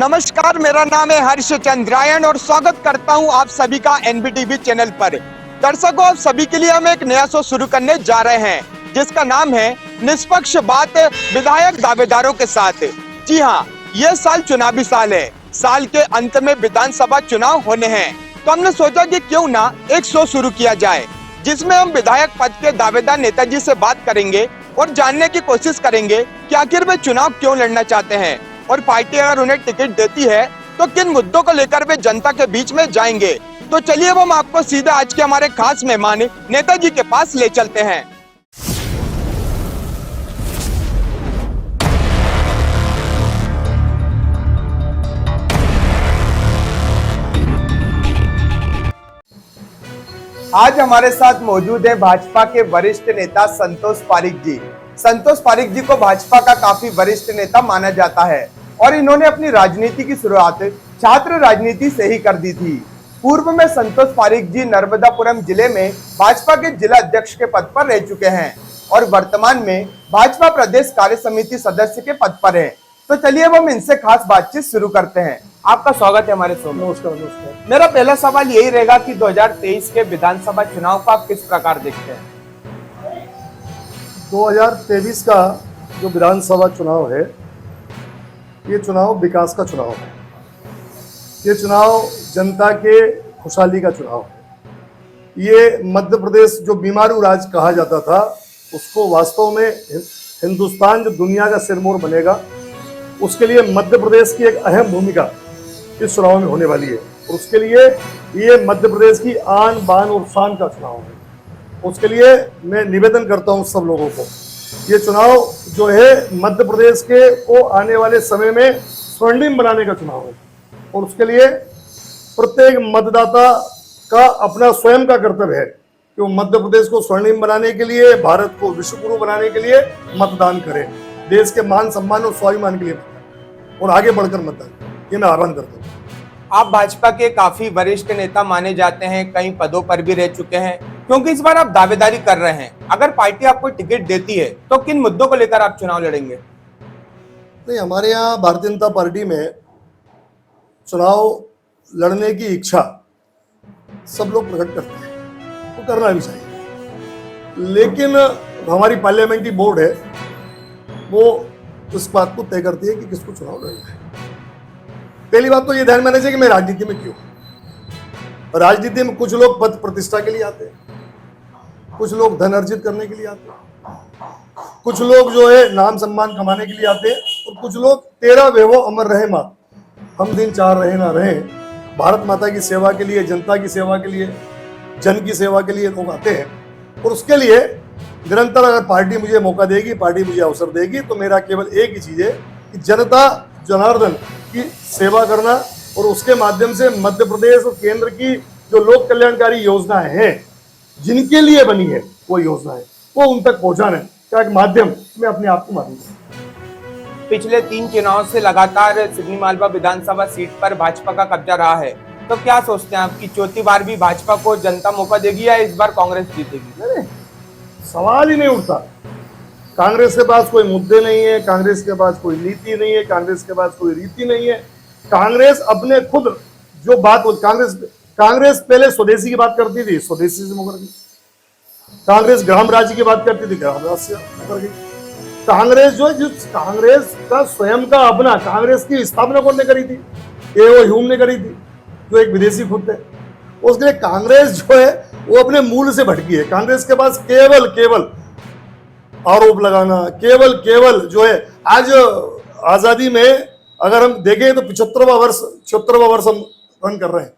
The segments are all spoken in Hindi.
नमस्कार, मेरा नाम है हर्ष चंद्रायन और स्वागत करता हूं आप सभी का एनबीटीवी चैनल पर। दर्शकों, आप सभी के लिए हम एक नया शो शुरू करने जा रहे हैं जिसका नाम है निष्पक्ष बात विधायक दावेदारों के साथ। जी हाँ, ये साल चुनावी साल है। साल के अंत में विधानसभा चुनाव होने हैं, तो हमने सोचा कि क्यों ना एक शो शुरू किया जाए जिसमें हम विधायक पद के दावेदार नेताजी से बात करेंगे और जानने की कोशिश करेंगे कि आखिर वे चुनाव क्यों लड़ना चाहते हैं और पार्टी अगर उन्हें टिकट देती है तो किन मुद्दों को लेकर वे जनता के बीच में जाएंगे। तो चलिए अब हम आपको सीधा आज के हमारे खास मेहमान नेताजी के पास ले चलते हैं। आज हमारे साथ मौजूद है भाजपा के वरिष्ठ नेता संतोष पारीक जी। संतोष पारीक जी को भाजपा का काफी वरिष्ठ नेता माना जाता है और इन्होंने अपनी राजनीति की शुरुआत छात्र राजनीति से ही कर दी थी। पूर्व में संतोष पारीक जी नर्मदापुरम जिले में भाजपा के जिला अध्यक्ष के पद पर रह चुके हैं और वर्तमान में भाजपा प्रदेश कार्य समिति सदस्य के पद पर हैं। तो चलिए अब हम इनसे खास बातचीत शुरू करते हैं। आपका स्वागत है हमारे शो में। नमस्कार। मेरा पहला सवाल यही रहेगा कि 2023 के विधानसभा चुनाव को आप किस प्रकार देखते हैं? 2023 का जो विधानसभा चुनाव है, ये चुनाव विकास का चुनाव है। ये चुनाव जनता के खुशहाली का चुनाव है। ये मध्य प्रदेश जो बीमारू राज्य कहा जाता था, उसको वास्तव में हिंदुस्तान जो दुनिया का सिरमौर बनेगा, उसके लिए मध्य प्रदेश की एक अहम भूमिका इस चुनाव में होने वाली है। और उसके लिए ये मध्य प्रदेश की आन बान और शान का चुनाव है। उसके लिए मैं निवेदन करता हूँ सब लोगों को, ये चुनाव जो है मध्य प्रदेश के को आने वाले समय में स्वर्णिम बनाने का चुनाव है। और उसके लिए प्रत्येक मतदाता का अपना स्वयं का कर्तव्य है कि वो मध्य प्रदेश को स्वर्णिम बनाने के लिए, भारत को विश्व गुरु बनाने के लिए मतदान करें। देश के मान सम्मान और स्वाभिमान के लिए और आगे बढ़कर मतदान, ये मैं आह्वान करता हूँ। आप भाजपा के काफी वरिष्ठ नेता माने जाते हैं, कई पदों पर भी रह चुके हैं, क्योंकि इस बार आप दावेदारी कर रहे हैं। अगर पार्टी आपको टिकट देती है तो किन मुद्दों को लेकर आप चुनाव लड़ेंगे? नहीं, हमारे यहाँ भारतीय जनता पार्टी में चुनाव लड़ने की इच्छा सब लोग प्रकट करते हैं, वो करना भी चाहिए। लेकिन हमारी पार्लियामेंट्री बोर्ड है, वो इस बात को तय करती है कि किसको चुनाव लड़ना है। पहली बात तो ये ध्यान में रखना चाहिए कि मैं राजनीति में क्यों। राजनीति में कुछ लोग पद प्रतिष्ठा के लिए आते हैं, कुछ लोग धन अर्जित करने के लिए आते हैं, कुछ लोग जो है नाम सम्मान कमाने के लिए आते हैं, और कुछ लोग तेरा वैभव अमर रहे माँ, हम दिन चार रहे ना रहे, भारत माता की सेवा के लिए, जनता की सेवा के लिए, जन की सेवा के लिए लोग आते हैं। और उसके लिए निरंतर अगर पार्टी मुझे मौका देगी, पार्टी मुझे अवसर देगी, तो मेरा केवल एक ही चीज़ है कि जनता जनार्दन की सेवा करना और उसके माध्यम से मध्य प्रदेश और केंद्र की जो लोक कल्याणकारी योजनाएं हैं, जिनके लिए बनी है वो योजनाएं, वो उन तक पहुंचाना है। क्या एक माध्यम, मैं अपने आप को मानूंगा। पिछले 3 चुनाव से लगातार सिवनी मालवा विधानसभा सीट पर भाजपा का कब्जा रहा है, तो क्या सोचते हैं आप कि चौथी बार भी भाजपा को जनता मौका देगी या इस बार कांग्रेस जीतेगी? नहीं, सवाल ही नहीं उठता। कांग्रेस के पास कोई मुद्दे नहीं है, कांग्रेस के पास कोई नीति नहीं है, कांग्रेस के पास कोई रीति नहीं है। कांग्रेस अपने खुद जो बात, कांग्रेस पहले स्वदेशी की बात करती थी, स्वदेशी से मुकर गई। कांग्रेस ग्राम राज्य की बात करती थी, ग्राम राज्य से मुकर गई। कांग्रेस जो है, जिस कांग्रेस का स्वयं का अपना, कांग्रेस की स्थापना कौन ने करी थी? ए.ओ. ह्यूम ने करी थी, जो एक विदेशी खुद थे। उसके लिए कांग्रेस जो है वो अपने मूल से भटकी है। कांग्रेस के पास केवल आरोप लगाना, केवल जो है, आज आजादी में अगर हम देखें तो 76वां वर्ष हम रन कर रहे हैं।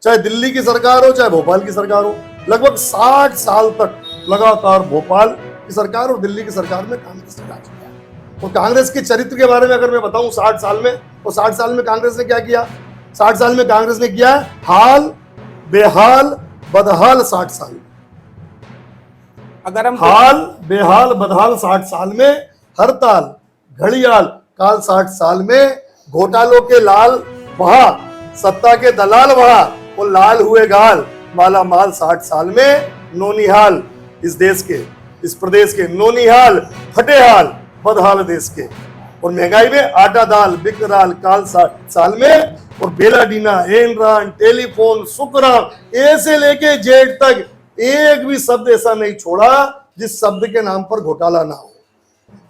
चाहे दिल्ली की सरकार हो, चाहे भोपाल की सरकार हो, लगभग 60 साल तक लगातार भोपाल की सरकार और दिल्ली की सरकार में कांग्रेस ने राज किया। और कांग्रेस के चरित्र के बारे में अगर मैं बताऊं 60 साल में, तो 60 साल में कांग्रेस ने क्या किया? 60 साल में कांग्रेस ने किया हाल बेहाल बदहाल 60 साल में। अगर हम हाल बेहाल बदहाल 60 साल में, हड़ताल घड़ियाल काल 60 साल में, घोटालों के लाल वहा, सत्ता के दलाल वहा, वो लाल हुए गाल, माला माल 60 साल में। नौनिहाल इस देश के, इस प्रदेश के, नौनिहाल फटेहाल बदहाल देश के। और महंगाई में आटा दाल बिकराल काल साल में, और बेलाडीना एनरान टेलीफोन सुकराम ऐसे लेके जेड तक एक भी शब्द ऐसा नहीं छोड़ा जिस शब्द के नाम पर घोटाला ना हो।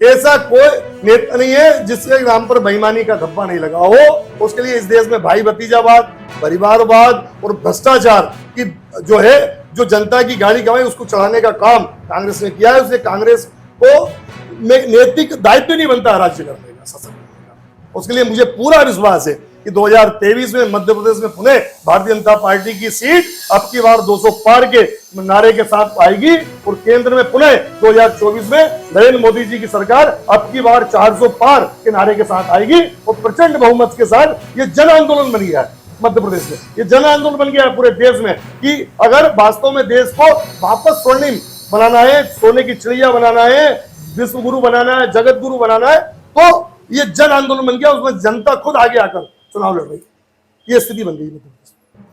ऐसा कोई नेता नहीं है जिसके नाम पर बेईमानी का धब्बा नहीं लगा हो। उसके लिए इस देश में भाई भतीजावाद, परिवारवाद और भ्रष्टाचार की जो जनता की गाड़ी गवाई उसको चढ़ाने का काम कांग्रेस ने किया है। उसने कांग्रेस को नैतिक दायित्व नहीं बनता राज्य करने का, शासन करने का। उसके लिए मुझे पूरा विश्वास है कि 2023 में मध्य प्रदेश में पुनः भारतीय जनता पार्टी की सीट अब की बार 200 पार के नारे के साथ आएगी, और केंद्र में पुनः 2024 में नरेंद्र मोदी जी की सरकार अब की बार 400 पार के नारे के साथ आएगी, और प्रचंड बहुमत के साथ ये जन आंदोलन बन गया है मध्य प्रदेश में। ये जन आंदोलन बन गया है पूरे देश में कि अगर वास्तव में देश को वापस स्वर्णिम बनाना है, सोने की चिड़िया बनाना है, विश्व गुरु बनाना है, जगत गुरु बनाना है, तो ये जन आंदोलन बन गया। उसमें जनता खुद आगे आकर चुनाव लड़ रही, ये स्थिति बन गई।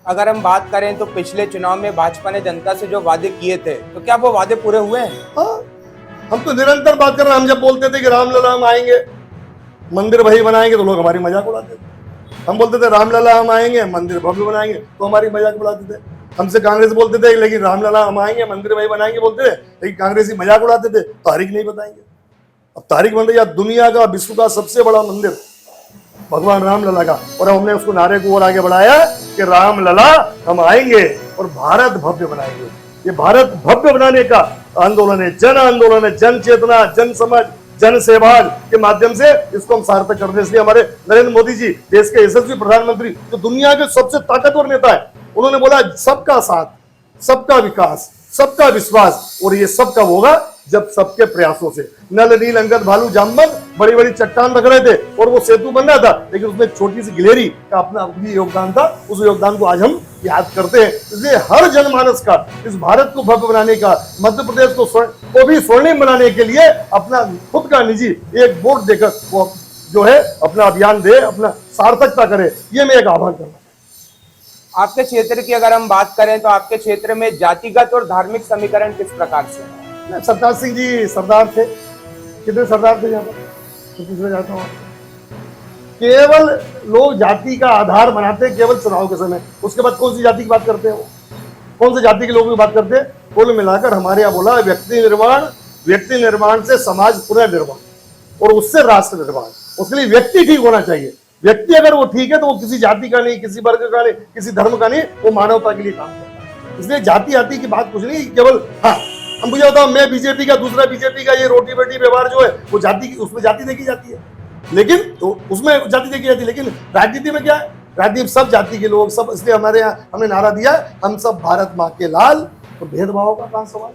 अगर हम बात करें तो पिछले चुनाव में भाजपा ने जनता से जो वादे किए थे, तो क्या वो वादे पूरे हुए हैं? हाँ, हम तो निरंतर बात कर रहे हैं। हम जब बोलते थे कि रामलला हम आएंगे, मंदिर वही बनाएंगे, तो लोग हमारी मजाक उड़ाते थे। हम बोलते थे रामलला हम आएंगे, मंदिर भव्य बनाएंगे, तो हमारी मजाक उड़ाते थे। हमसे कांग्रेस बोलते थे लेकिन रामलला हम आएंगे, मंदिर वही बनाएंगे बोलते थे, लेकिन कांग्रेसी मजाक उड़ाते थे, तारीख नहीं बताएंगे। अब तारीख बन रही है दुनिया का, विश्व का सबसे बड़ा मंदिर भगवान रामलला का, और हमने उसको नारे को और आगे बढ़ाया कि रामलला हम आएंगे और भारत भव्य बनाएंगे। ये भारत भव्य बनाने का आंदोलन है, जन आंदोलन है, जन चेतना, जन समझ, जन सेवाज के माध्यम से इसको हम सार्थक कर रहे हैं। इसलिए हमारे नरेंद्र मोदी जी देश के यशस्वी प्रधानमंत्री, जो दुनिया के सबसे ताकतवर नेता है, उन्होंने बोला सबका साथ, सबका विकास, सबका विश्वास, और ये सब कब होगा? जब सबके प्रयासों से। नल नील अंगद भालू जामवंत बड़ी बड़ी चट्टान रख रहे थे और वो सेतु बन रहा था, लेकिन उसमें छोटी सी गिलेरी का अपना भी योगदान था। उस योगदान को आज हम याद करते हैं। इसलिए हर जनमानस का इस भारत को भव्य बनाने का, मध्य प्रदेश को भी स्वर्णिम बनाने के लिए अपना खुद का निजी एक वोट देकर वो जो है अपना अभियान दे, अपना सार्थकता करे, ये मैं एक आह्वान करना। आपके क्षेत्र की अगर हम बात करें तो आपके क्षेत्र में जातिगत और धार्मिक समीकरण किस प्रकार से है? सरदार सिंह जी सरदार थे। कितने सरदार थे यहाँ पर? तो पूछना चाहता हूँ। केवल लोग जाति का आधार बनाते हैं केवल चुनाव के समय, उसके बाद कौन सी जाति की बात करते हैं? वो कौन से जाति के लोगों की बात करते हैं? कुल मिलाकर हमारे यहाँ बोला व्यक्ति निर्माण से समाज पुनर्निर्माण और उससे राष्ट्र निर्माण। उसके लिए व्यक्ति ठीक होना चाहिए। व्यक्ति अगर वो ठीक है तो वो किसी जाति का नहीं, किसी वर्ग का नहीं, किसी धर्म का नहीं, वो मानवता के लिए काम करता है। इसलिए जाति आति की बात कुछ नहीं, केवल हाँ हम मुझे बताओ, मैं बीजेपी का, दूसरा बीजेपी का, ये रोटी बेटी व्यवहार जो है वो जाति की, उसमें जाति देखी जाती है, लेकिन तो उसमें जाति देखी जाती है। लेकिन राजनीति में क्या है? राजनीति में सब जाति के लोग सब, इसलिए हमारे यहाँ हमने नारा दिया हम सब भारत माँ के लाल, तो भेदभाव का कहाँ सवाल।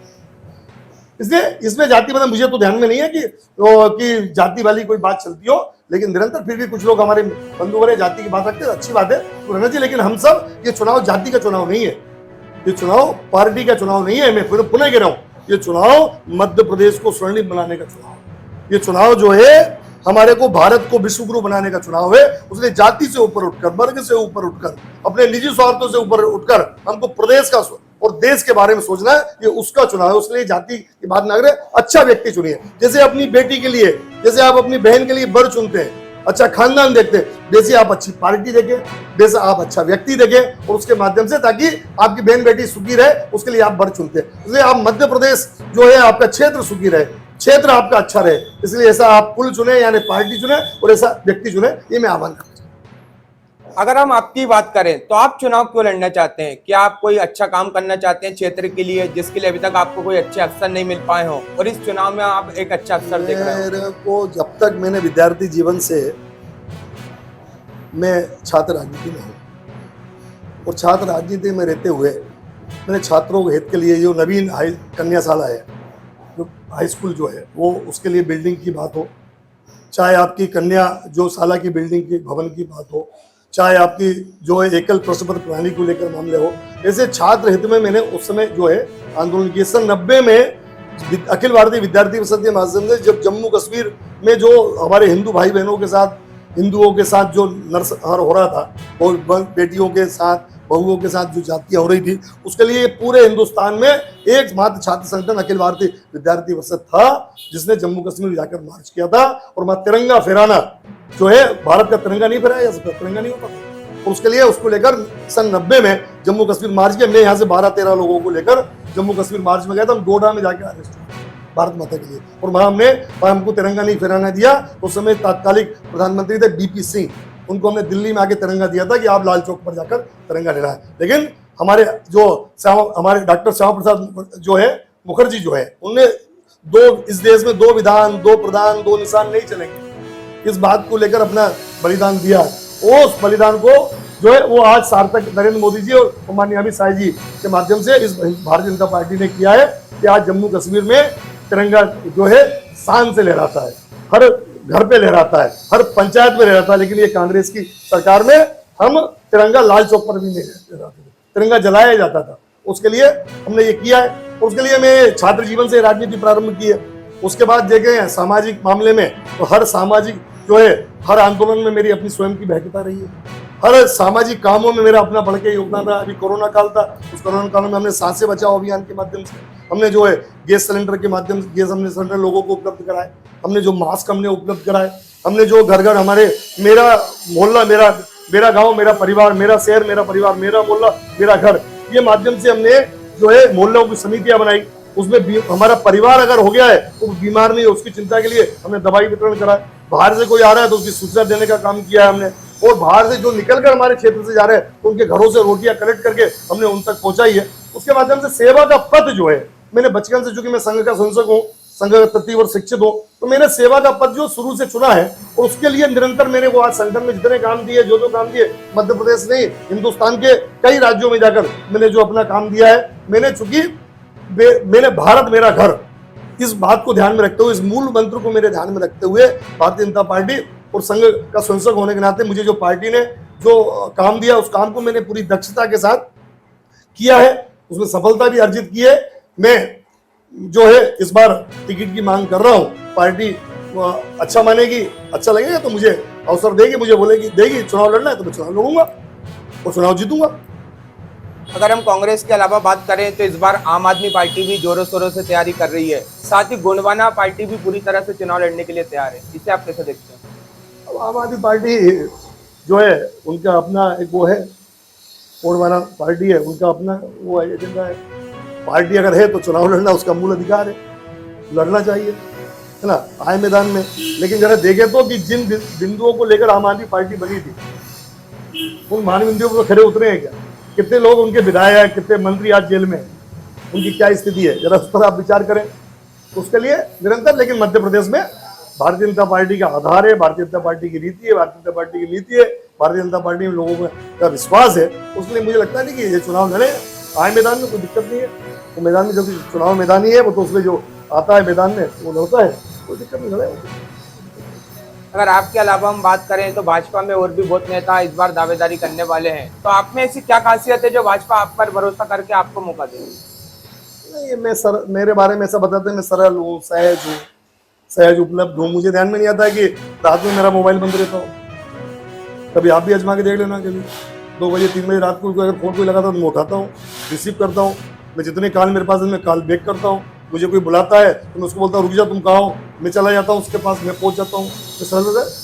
इसलिए इसमें जाति मतलब मुझे तो ध्यान में नहीं है कि जाति वाली कोई बात चलती हो, लेकिन निरंतर फिर भी कुछ लोग हमारे बंधु वाले जाति की बात रखते हैं, अच्छी बात है, तो रहना चाहिए। लेकिन हम सब, ये चुनाव जाति का चुनाव नहीं है, ये चुनाव पार्टी का चुनाव नहीं है। मैं पुनः कह रहा हूँ, ये चुनाव मध्य प्रदेश को स्वर्णिम बनाने का चुनाव। ये चुनाव जो है हमारे को भारत को विश्व गुरु बनाने का चुनाव है। उसने जाति से ऊपर उठकर, वर्ग से ऊपर उठकर, अपने निजी स्वार्थों से ऊपर उठकर हमको प्रदेश का और देश के बारे में सोचना है। ये उसका चुनाव है। उसके लिए जाति की बात ना करें, अच्छा व्यक्ति चुनिए। जैसे अपनी बेटी के लिए, जैसे आप अपनी बहन के लिए वर चुनते हैं, अच्छा खानदान देखते हैं, वैसे आप अच्छी पार्टी देखें, वैसे आप अच्छा व्यक्ति देखें, और उसके माध्यम से ताकि आपकी बहन बेटी सुखी रहे, उसके लिए आप वर चुनते हैं। इसलिए आप मध्य प्रदेश जो है आपका क्षेत्र सुखी रहे, क्षेत्र आपका अच्छा रहे, इसलिए ऐसा आप कुल चुने, यानी पार्टी चुने और ऐसा व्यक्ति चुने, ये मैं आह्वान करता हूं। अगर हम आपकी बात करें तो आप चुनाव क्यों लड़ना चाहते हैं? क्या आप कोई अच्छा काम करना चाहते हैं क्षेत्र के लिए, जिसके लिए अभी तक आपको कोई अच्छे अवसर नहीं मिल पाए हो, और इस चुनाव में आप एक अच्छा अवसर देख रहे हो? मेरे को जब तक मैंने विद्यार्थी जीवन से मैं छात्र राजनीति में हूँ, और छात्र राजनीति में रहते हुए मैंने छात्रों के हित के लिए जो नवीन कन्याशाला है, जो हाई स्कूल जो है, वो उसके लिए बिल्डिंग की बात हो, चाहे आपकी कन्या जो शाला की बिल्डिंग की भवन की बात हो, चाहे आपकी जो है एकल प्रश्न पत्र प्रणाली को लेकर मामले हो, ऐसे छात्र हित में मैंने उस समय जो है आंदोलन किया। सन 90 में अखिल भारतीय विद्यार्थी परिषद के माध्यम से जब जम्मू कश्मीर में जो हमारे हिंदू भाई बहनों के साथ, हिंदुओं के साथ जो नरसंहार हो रहा था, और बेटियों के साथ बहुओं के साथ जो जातियां हो रही थी, उसके लिए पूरे हिंदुस्तान में एकमात्र छात्र संगठन अखिल भारतीय विद्यार्थी परिषद था जिसने जम्मू कश्मीर जाकर मार्च किया था। और वहां तिरंगा फहराना जो है, भारत का तिरंगा नहीं फहराया जा सकता, तिरंगा नहीं होता था। और उसके लिए उसको लेकर सन 90 में जम्मू कश्मीर मार्च किया। मैं यहाँ से 12-13 लोगों को लेकर जम्मू कश्मीर मार्च में गया था। हम डोडा में जाकर अरेस्ट हुए भारत माता के लिए, और वहां हमको तिरंगा नहीं फहराना दिया। उस समय तत्कालिक प्रधानमंत्री थे बीपी सिंह, उनको हमने दिल्ली में आके तिरंगा दिया था कि आप लाल चौक पर जाकर तिरंगा लहराएं। लेकिन हमारे हमारे डॉक्टर श्यामा प्रसाद जो है मुखर्जी जो है, उनने इस देश में 2 विधान, 2 प्रधान, 2 निशान नहीं चलेंगे, इस बात को लेकर अपना बलिदान दिया। उस बलिदान को जो है वो आज सार्थक नरेंद्र मोदी जी और माननीय अमित शाह जी के माध्यम से इस भारतीय जनता पार्टी ने किया है कि आज जम्मू कश्मीर में तिरंगा जो है शान से लहराता है, हर घर पे लहराता है, हर पंचायत में लहराता है। लेकिन ये कांग्रेस की सरकार में हम तिरंगा लाल चौक पर भी नहीं लहराते थे, तिरंगा जलाया जाता था। उसके लिए हमने ये किया है। उसके लिए मैं छात्र जीवन से राजनीति प्रारंभ की है। उसके बाद देखे सामाजिक मामले में, तो हर सामाजिक जो है, हर आंदोलन में मेरी अपनी स्वयं की बहकता रही है। हर सामाजिक कामों में मेरा अपना बढ़ के योगदान रहा। अभी कोरोना काल था, उस कोरोना काल में हमने सांसें बचाओ अभियान के माध्यम से हमने जो है गैस सिलेंडर के माध्यम से हमने सिलेंडर लोगों को उपलब्ध कराए, हमने जो मास्क हमने उपलब्ध कराए, हमने जो घर घर हमारे मेरा मोहल्ला मेरा गांव मेरा परिवार, मेरा शहर मेरा परिवार, मेरा मोहल्ला मेरा घर, ये माध्यम से हमने जो है मोहल्लों की समितियां बनाई। उसमें हमारा परिवार अगर हो गया है तो बीमार नहीं है, उसकी चिंता के लिए हमने दवाई वितरण करा। बाहर से कोई आ रहा है तो उसकी सूचना देने का काम किया है हमने। और बाहर से जो निकल कर हमारे क्षेत्र से जा रहे हैं तो उनके घरों से रोटियां कलेक्ट करके हमने उन तक पहुंचाई है। उसके माध्यम से सेवा का पथ जो है, मैंने बचपन से, चूंकि मैं संघ का संसद हूँ, संघ का तत्व और शिक्षित हूँ, तो मैंने सेवा का पथ जो शुरू से चुना है और उसके लिए निरंतर मैंने वो आज संगठन में जितने काम दिए, जो काम दिए, मध्य प्रदेश नहीं हिंदुस्तान के कई राज्यों में जाकर मैंने जो अपना काम दिया है, मैंने भारत मेरा घर, इस बात को ध्यान में रखते हुए, इस मूल मंत्र को मेरे ध्यान में रखते हुए भारतीय जनता पार्टी और संघ का संसद होने के नाते मुझे जो पार्टी ने जो काम दिया, उस काम को मैंने पूरी दक्षता के साथ किया है, उसमें सफलता भी अर्जित की है। मैं जो है इस बार टिकट की मांग कर रहा हूं। पार्टी अच्छा मानेगी, अच्छा लगेगा तो मुझे अवसर देगी, मुझे बोलेगी देगी चुनाव लड़ना है तो मैं चुनाव लड़ूंगा और चुनाव जीतूंगा। अगर हम कांग्रेस के अलावा बात करें तो इस बार आम आदमी पार्टी भी जोरों शोरों से तैयारी कर रही है, साथ ही गोंडवाना पार्टी भी पूरी तरह से चुनाव लड़ने के लिए तैयार है। इसे आप कैसे देखते हैं? अब आम आदमी पार्टी जो है उनका अपना एक वो है, गोंडवाना पार्टी है, उनका अपना वो एजेंडा है। पार्टी अगर है तो चुनाव लड़ना उसका मूल अधिकार है, लड़ना चाहिए, है ना, आए मैदान में। लेकिन जरा देखे तो कि जिन बिंदुओं को लेकर आम आदमी पार्टी बनी थी, उन मान बिंदुओं पर खड़े उतरे हैं क्या? कितने लोग उनके विधायक, कितने मंत्री आज जेल में, उनकी क्या स्थिति है, जरा उस पर आप विचार करें। उसके लिए निरंतर, लेकिन मध्य प्रदेश में भारतीय जनता पार्टी का आधार है, भारतीय जनता पार्टी की रीति है, भारतीय जनता पार्टी की नीति है, भारतीय जनता पार्टी में लोगों का विश्वास है। उसलिए मुझे लगता है कि ये चुनाव लड़े, आए मैदान में, कोई दिक्कत नहीं है। वो मैदान में जो चुनाव मैदानी है वो तो उसमें जो आता है मैदान में वो लड़ता है, कोई दिक्कत नहीं, लड़े। अगर आपके अलावा हम बात करें तो भाजपा में और भी बहुत नेता इस बार दावेदारी करने वाले हैं, तो आप में ऐसी क्या खासियत है जो भाजपा आप पर भरोसा करके आपको मौका देगी? नहीं, मेरे बारे में ऐसा बताते हैं मैं सरल हूँ, सहज उपलब्ध हूँ। मुझे ध्यान में नहीं आता है कि रात में मेरा मोबाइल बंद रहता हो। कभी आप भी आजमा के देख लेना, कभी 2 बजे 3 बजे रात को अगर फोन कोई लगाता है तो मैं उठाता हूँ, रिसीव करता हूँ। मैं जितने कॉल मेरे पास है मैं कॉल बैक करता हूँ। मुझे कोई बुलाता है तो मैं उसको बोलता हूँ रुक जा, तुम कहाँ हो, मैं चला जाता हूँ उसके पास, मैं पहुँच जाता हूँ।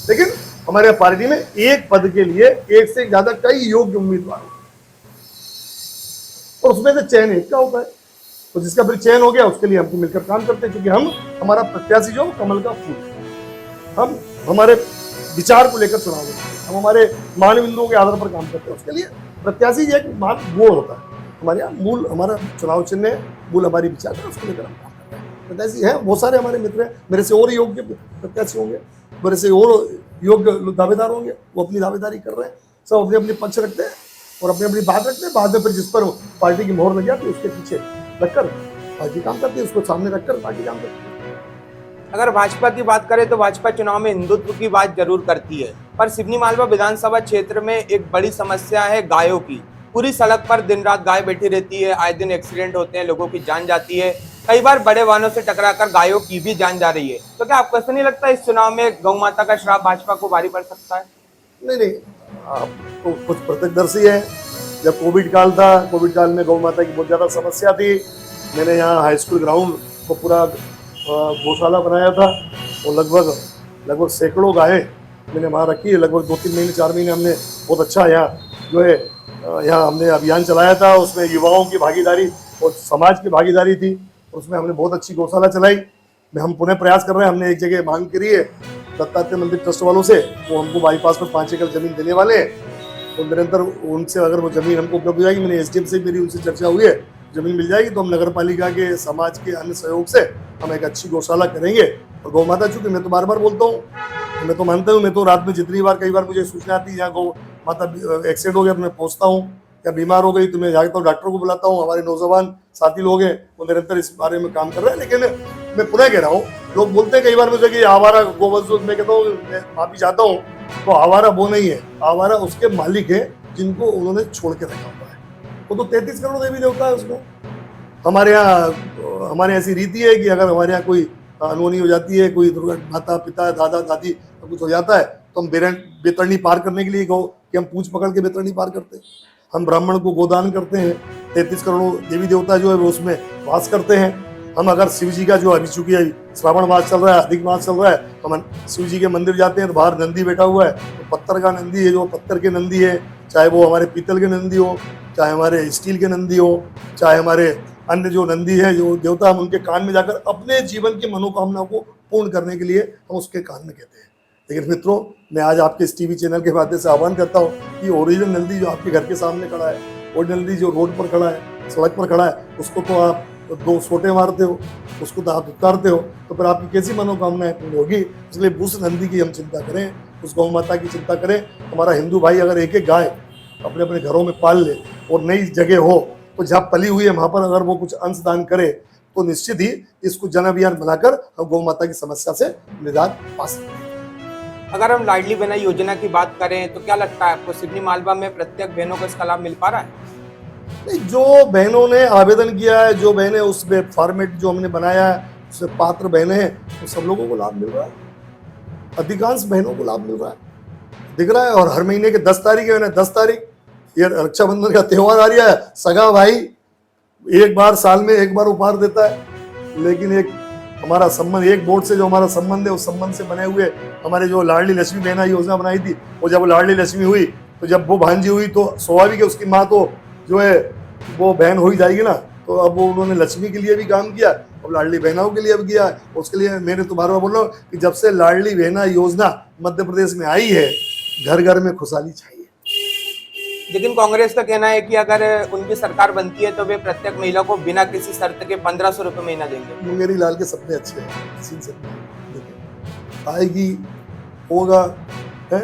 लेकिन हमारे पार्टी में एक पद के लिए एक से ज्यादा कई योग्य उम्मीदवार और उसमें से चयन एक का होता है, तो जिसका फिर चयन हो गया उसके लिए हमको मिलकर काम करते हैं, क्योंकि हमारा प्रत्याशी जो कमल का फूल है। हम हमारे विचार को लेकर चुनाव लड़ते हैं, हम हमारे मान बिंदुओं के आधार पर काम करते हैं। उसके लिए प्रत्याशी एक मान वो होता है। हमारे यहाँ मूल हमारा चुनाव चिन्ह है, मूल हमारी विचार है, उसको लेकर हम काम करते हैं। प्रत्याशी है, बहुत सारे हमारे मित्र हैं, मेरे से और योग्य प्रत्याशी होंगे, मेरे से और योग्य दावेदार होंगे, वो अपनी दावेदारी कर रहे हैं। सब अपने अपने पक्ष रखते हैं और अपनी अपनी बात रखते हैं। बाद में फिर जिस पर पार्टी की मोहर लग जाती है उसके पीछे रखकर पार्टी काम करती है, उसको सामने रखकर पार्टी काम करती है। अगर भाजपा की बात करें तो भाजपा चुनाव में हिंदुत्व की बात जरूर करती है, पर सिवनी मालवा विधानसभा क्षेत्र में एक बड़ी समस्या है गायों की। पूरी सड़क पर दिन रात गाय बैठी रहती है, आए दिन एक्सीडेंट होते हैं, लोगों की जान जाती है, कई बार बड़े वाहनों से टकराकर गायों की भी जान जा रही है। तो क्या आपको ऐसा नहीं लगता इस चुनाव में गौ माता का श्राप भाजपा को भारी पड़ सकता है? नहीं, आप तो कुछ प्रत्यक्षदर्शी है, जब कोविड काल था, कोविड काल में गौ माता की बहुत ज़्यादा समस्या थी। मैंने यहाँ हाई स्कूल ग्राउंड को पूरा गौशाला बनाया था और लगभग सैकड़ों गायें मैंने वहाँ रखी है। लगभग 2-3 महीने 4 महीने हमने बहुत अच्छा यहाँ जो है यहाँ हमने अभियान चलाया था। उसमें युवाओं की भागीदारी और समाज की भागीदारी थी। उसमें हमने बहुत अच्छी गौशाला चलाई। हम पुनः प्रयास कर रहे हैं। हमने एक जगह मांग करी है दत्तात्रेय मंदिर ट्रस्ट वालों से, वो हमको बाईपास पर 5 एकड़ जमीन देने वाले हैं। तो निरंतर उनसे अगर वो जमीन हमको उपलब्ध हो जाएगी, मैंने एसडीएम से मेरी उनसे चर्चा हुई है, जमीन मिल जाएगी तो हम नगर पालिका के समाज के अन्य सहयोग से हम एक अच्छी गौशाला करेंगे। और गौ माता, चूंकि मैं तो बार बार बोलता हूँ, मैं तो मानता हूँ, मैं तो रात में जितनी बार कई बार मुझे सूचना आती है यहाँ गौ माता एक्सीडेंट हो गया, मैं पहुँचता हूँ या बीमार हो गई तो मैं जाता हूँ, डॉक्टर को बुलाता हूँ। हमारे नौजवान साथी लोग हैं वो निरंतर इस बारे में काम कर रहे हैं। लेकिन मैं पुनः कह रहा हूँ, लोग बोलते हैं कई बार मुझे कि आवारा गोवंश, मैं कहता हूँ, मैं माफी चाहता हूँ, तो आवारा वो नहीं है, आवारा उसके मालिक है जिनको उन्होंने छोड़ के रखा हुआ है। वो तो 33 करोड़ देवी देवता है उसमें। हमारे यहाँ ऐसी रीति है कि अगर हमारे यहाँ कोई अनहोनी हो जाती है, कोई दुर्घटना, माता पिता दादा दादी कुछ हो जाता है, तो हम बेतरनी पार करने के लिए कि हम पूछ पकड़ के बेतरनी पार करते हैं। हम ब्राह्मण को गोदान करते हैं। 33 करोड़ देवी देवता जो है वो उसमें वास करते हैं। हम अगर शिव जी का जो अभी चूंकि श्रावण मास चल रहा है, अधिक मास चल रहा है, हम शिव जी के मंदिर जाते हैं तो बाहर नंदी बैठा हुआ है, तो पत्थर का नंदी है, जो पत्थर के नंदी है, चाहे वो हमारे पीतल के नंदी हो, चाहे हमारे स्टील के नंदी हो, चाहे हमारे अन्य जो नंदी है, जो देवता, हम उनके कान में जाकर अपने जीवन की मनोकामनाओं को पूर्ण करने के लिए हम उसके कान में कहते हैं। लेकिन मित्रों, मैं आज आपके इस टीवी चैनल के माध्यम से आह्वान करता हूँ कि ओरिजिनल नंदी जो आपके घर के सामने खड़ा है, ओरिजिनल नंदी जो रोड पर खड़ा है, सड़क पर खड़ा है, उसको तो आप 2 सोटे मारते हो, उसको तो आप उतारते हो, तो फिर आपकी कैसी मनोकामनाएं पूर्ण होगी। इसलिए उस नंदी की हम चिंता करें, उस गौ माता की चिंता करें। हमारा हिंदू भाई अगर एक एक गाय अपने अपने घरों में पाल ले और नई जगह हो, तो जहाँ पली हुई है वहाँ पर अगर वो कुछ अंश दान करे, तो निश्चित ही इसको जन अभियान बनाकर हम गौ माता की समस्या से निजात पा सकते हैं। अगर हम लाडली बहना योजना की बात करें तो क्या लगता है आपको, सिवनी मालवा में प्रत्येक बहनों को इसका लाभ मिल पा रहा है? नहीं, जो बहनों ने आवेदन किया है, जो बहनें उस फॉर्मेट जो हमने बनाया है उससे पात्र बहनें हैं, तो सब लोगों को लाभ मिल रहा है। अधिकांश बहनों को लाभ मिल रहा है, दिख रहा है। और हर महीने के 10 तारीख है, 10 तारीख ये रक्षाबंधन का त्यौहार आ रहा है। सगा भाई एक बार साल में एक बार उपहार देता है, लेकिन एक हमारा संबंध, एक बोर्ड से जो हमारा संबंध है, उस संबंध से बने हुए हमारे जो लाडली लक्ष्मी बहना योजना बनाई थी, वो जब लाडली लक्ष्मी हुई, तो जब वो भांजी हुई तो स्वाभाविक है उसकी माँ तो जो है वो बहन हो ही जाएगी ना। तो अब वो उन्होंने लक्ष्मी के लिए भी काम किया, अब लाडली बहनाओं के लिए भी किया। उसके लिए मैंने तो बार बार बोल रहा हूँ कि जब से लाडली बहना योजना मध्य प्रदेश में आई है, घर घर में खुशहाली चाहिए। लेकिन कांग्रेस का कहना है कि अगर उनकी सरकार बनती है तो वे प्रत्येक महिला को बिना किसी शर्त के 1500 रुपये महीना देंगे। मुंगेरी लाल के सपने अच्छे हैं, किसी से आएगी, होगा, है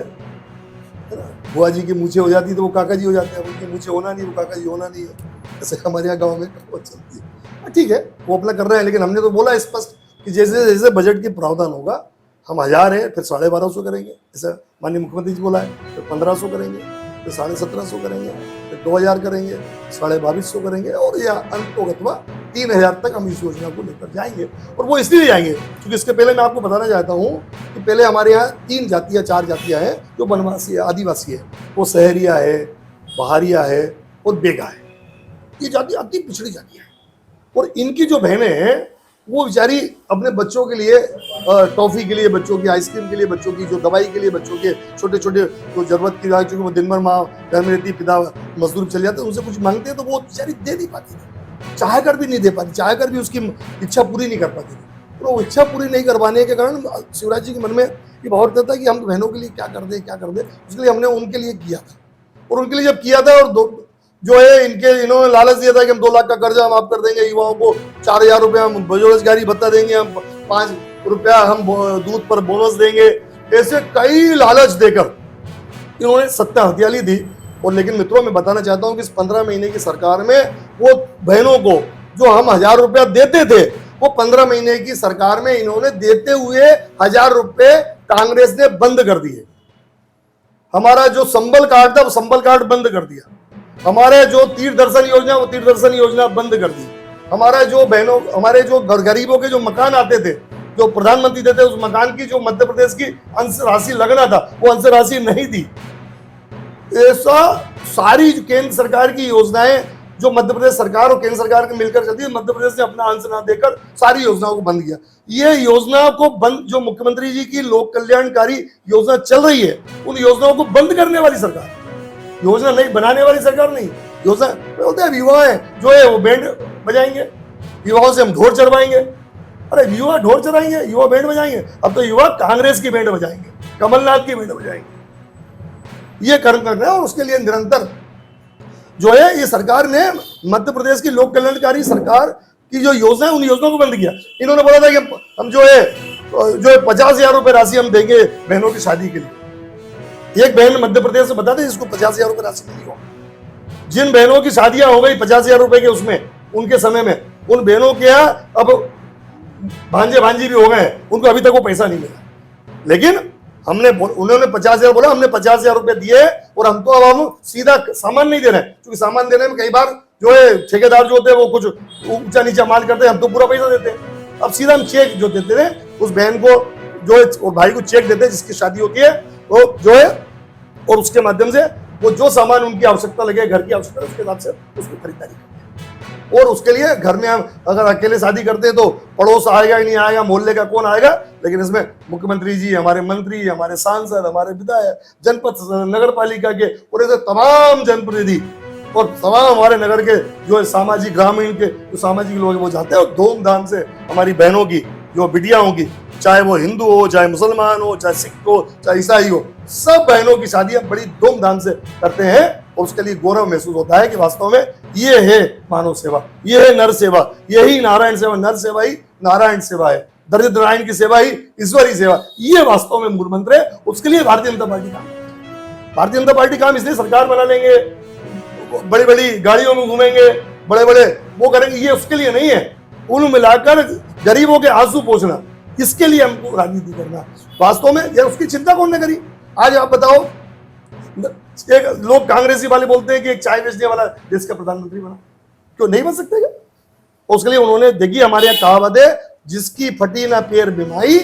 ना। बुआ जी की मूछें हो जाती तो वो काका जी हो जाते हैं, उनकी मूछें होना नहीं, वो काका जी होना नहीं है। ऐसे हमारे यहाँ गाँव में चलती है। ठीक है, वो अपना कर रहे हैं, लेकिन हमने तो बोला स्पष्ट कि जैसे जैसे बजट की प्रावधान होगा, हम 1000 है फिर 1250 करेंगे, जैसे माननीय मुख्यमंत्री जी बोला है, फिर 1500 करेंगे, फिर 1750 करेंगे, फिर 2000 करेंगे, 2250 करेंगे, और या अंतोगत्वा 3000 तक हम इस योजना को लेकर जाएंगे। और वो इसलिए जाएंगे क्योंकि इसके पहले मैं आपको बताना चाहता हूँ कि पहले हमारे यहाँ 3 जातियाँ 4 जातियाँ हैं जो वनवासी है, आदिवासी है, वो सहरिया है, बहारिया है और बेगा है। ये जाति अति पिछड़ी जाति है, और इनकी जो बहनें हैं वो बेचारी अपने बच्चों के लिए टॉफी के लिए, बच्चों की आइसक्रीम के लिए, बच्चों की जो दवाई के लिए, बच्चों के छोटे छोटे जो जरूरत की चूंकि वो दिन भर माँ घर में रहती, पिता मजदूर चले जाते हैं, उनसे कुछ मांगते हैं तो वो बेचारी दे नहीं पाती थी, चाह कर भी नहीं दे पाती, चाह कर भी उसकी इच्छा पूरी नहीं कर पाती थी। तो वो इच्छा पूरी नहीं करवाने के कारण शिवराज जी के मन में ये भाव रहता था कि हम बहनों के लिए क्या कर दे, क्या कर दे। उसके लिए हमने उनके लिए किया था, और उनके लिए जब किया था, और जो है इन्होंने लालच दिया था कि हम 2 लाख का कर्जा हम आप कर देंगे, युवाओं को 4000 रुपया हम बेरोजगारी भत्ता देंगे, हम 5 रुपया हम दूध पर बोनस देंगे, ऐसे कई लालच देकर इन्होंने सत्ता हथियाली दी। और लेकिन मित्रों, मैं बताना चाहता हूं कि इस 15 महीने की सरकार में वो बहनों को जो हम 1000 रुपया देते थे, वो 15 महीने की सरकार में इन्होंने देते हुए 1000 रुपये कांग्रेस ने बंद कर दिए। हमारा जो संबल कार्ड था वो संबल कार्ड बंद कर दिया। हमारे जो तीर्थ दर्शन योजना, वो तीर्थ दर्शन योजना बंद कर दी। हमारा जो बहनों, हमारे जो गरीबों के जो मकान आते थे, जो प्रधानमंत्री देते, उस मकान की जो मध्य प्रदेश की अंश राशि लगना था, वो अंश राशि नहीं दी। ऐसा सारी केंद्र सरकार की योजनाएं जो मध्य प्रदेश सरकार और केंद्र सरकार के मिलकर चलती है, मध्य प्रदेश ने अपना अंश ना देकर सारी योजनाओं को बंद किया। ये योजना को बंद, जो मुख्यमंत्री जी की लोक कल्याणकारी योजना चल रही है, उन योजनाओं को बंद करने वाली सरकार, योजना नहीं बनाने वाली सरकार नहीं। योजना बोलते हैं युवा है जो है वो बैंड बजाएंगे, युवाओं से हम ढोल चढ़वाएंगे। अरे युवा ढोल चढ़ाएंगे, युवा बैंड बजाएंगे? अब तो युवा कांग्रेस की बैंड बजाएंगे, कमलनाथ की बैंड बजाएंगे। ये कर्म कर रहे हैं और उसके लिए निरंतर जो है ये सरकार ने, मध्य प्रदेश की लोक कल्याणकारी सरकार की जो योजना है, उन योजनाओं को बंद किया। इन्होंने बोला था कि हम जो है 50,000 रुपए राशि हम देंगे बहनों की शादी के लिए। एक बहन मध्य प्रदेश से बता दें जिसको 50,000 रुपए राशि मिली हो। जिन बहनों की शादियां हो गई 50,000 रुपए के उसमें, उनके समय में, उन बहनों के यहाँ अब भांजे भांजी भी हो गए, उनको अभी तक वो पैसा नहीं मिला। लेकिन उन्होंने 50,000 बोला, हमने 50,000 रुपए दिए और हम तो अब हम सीधा सामान नहीं दे रहे हैं, क्योंकि सामान देने में कई बार जो है ठेकेदार जो होते हैं वो कुछ ऊंचा नीचा माल करते हैं, हम तो पूरा पैसा देते हैं। अब सीधा हम चेक जो देते थे उस बहन को जो है और भाई को चेक देते हैं जिसकी शादी होती है वो जो है, और उसके माध्यम से वो जो सामान उनकी आवश्यकता लगे, घर की आवश्यकता, उसके हिसाब से उसकी खरीदारी करते हैं। और उसके लिए घर में हम अगर अकेले शादी करते हैं तो पड़ोस आएगा ही नहीं आएगा, मोहल्ले का कौन आएगा, लेकिन इसमें मुख्यमंत्री जी, हमारे मंत्री, हमारे सांसद, हमारे विधायक, जनपद नगर पालिका के और ऐसे तमाम जनप्रतिनिधि और तमाम हमारे नगर के जो सामाजिक ग्रामीण के जो सामाजिक लोग वो जाते हैं और धूमधाम से हमारी बहनों की जो बिटियाओं की, चाहे वो हिंदू हो, चाहे मुसलमान हो, चाहे सिख हो, चाहे ईसाई हो, सब बहनों की शादियां बड़ी धूमधाम से करते हैं। और उसके लिए गौरव महसूस होता है कि वास्तव में ये है मानव सेवा, ये है नर सेवा, यही नारायण सेवा। नर सेवा ही नारायण सेवा है, दरिद्र नारायण की सेवा ही ईश्वरी सेवा। ये वास्तव में मूल मंत्र है। उसके लिए भारतीय जनता पार्टी काम, भारतीय जनता पार्टी काम इसलिए सरकार बना लेंगे, बड़ी बड़ी गाड़ियों में घूमेंगे, बड़े बड़े वो करेंगे, ये उसके लिए नहीं है। उन मिलाकर गरीबों के आंसू पोंछना, इसके लिए हमको राजनीति करना। वास्तव में ये उसकी चिंता कौन ने करी? आज आप बताओ, एक लोग कांग्रेसी वाले बोलते हैं कि एक चाय बेचने वाला देश का प्रधानमंत्री बना, क्यों नहीं बन सकते क्या? उसके लिए उन्होंने, देखिए हमारे यहाँ कहावत है, जिसकी फटी ना पैर बिमाई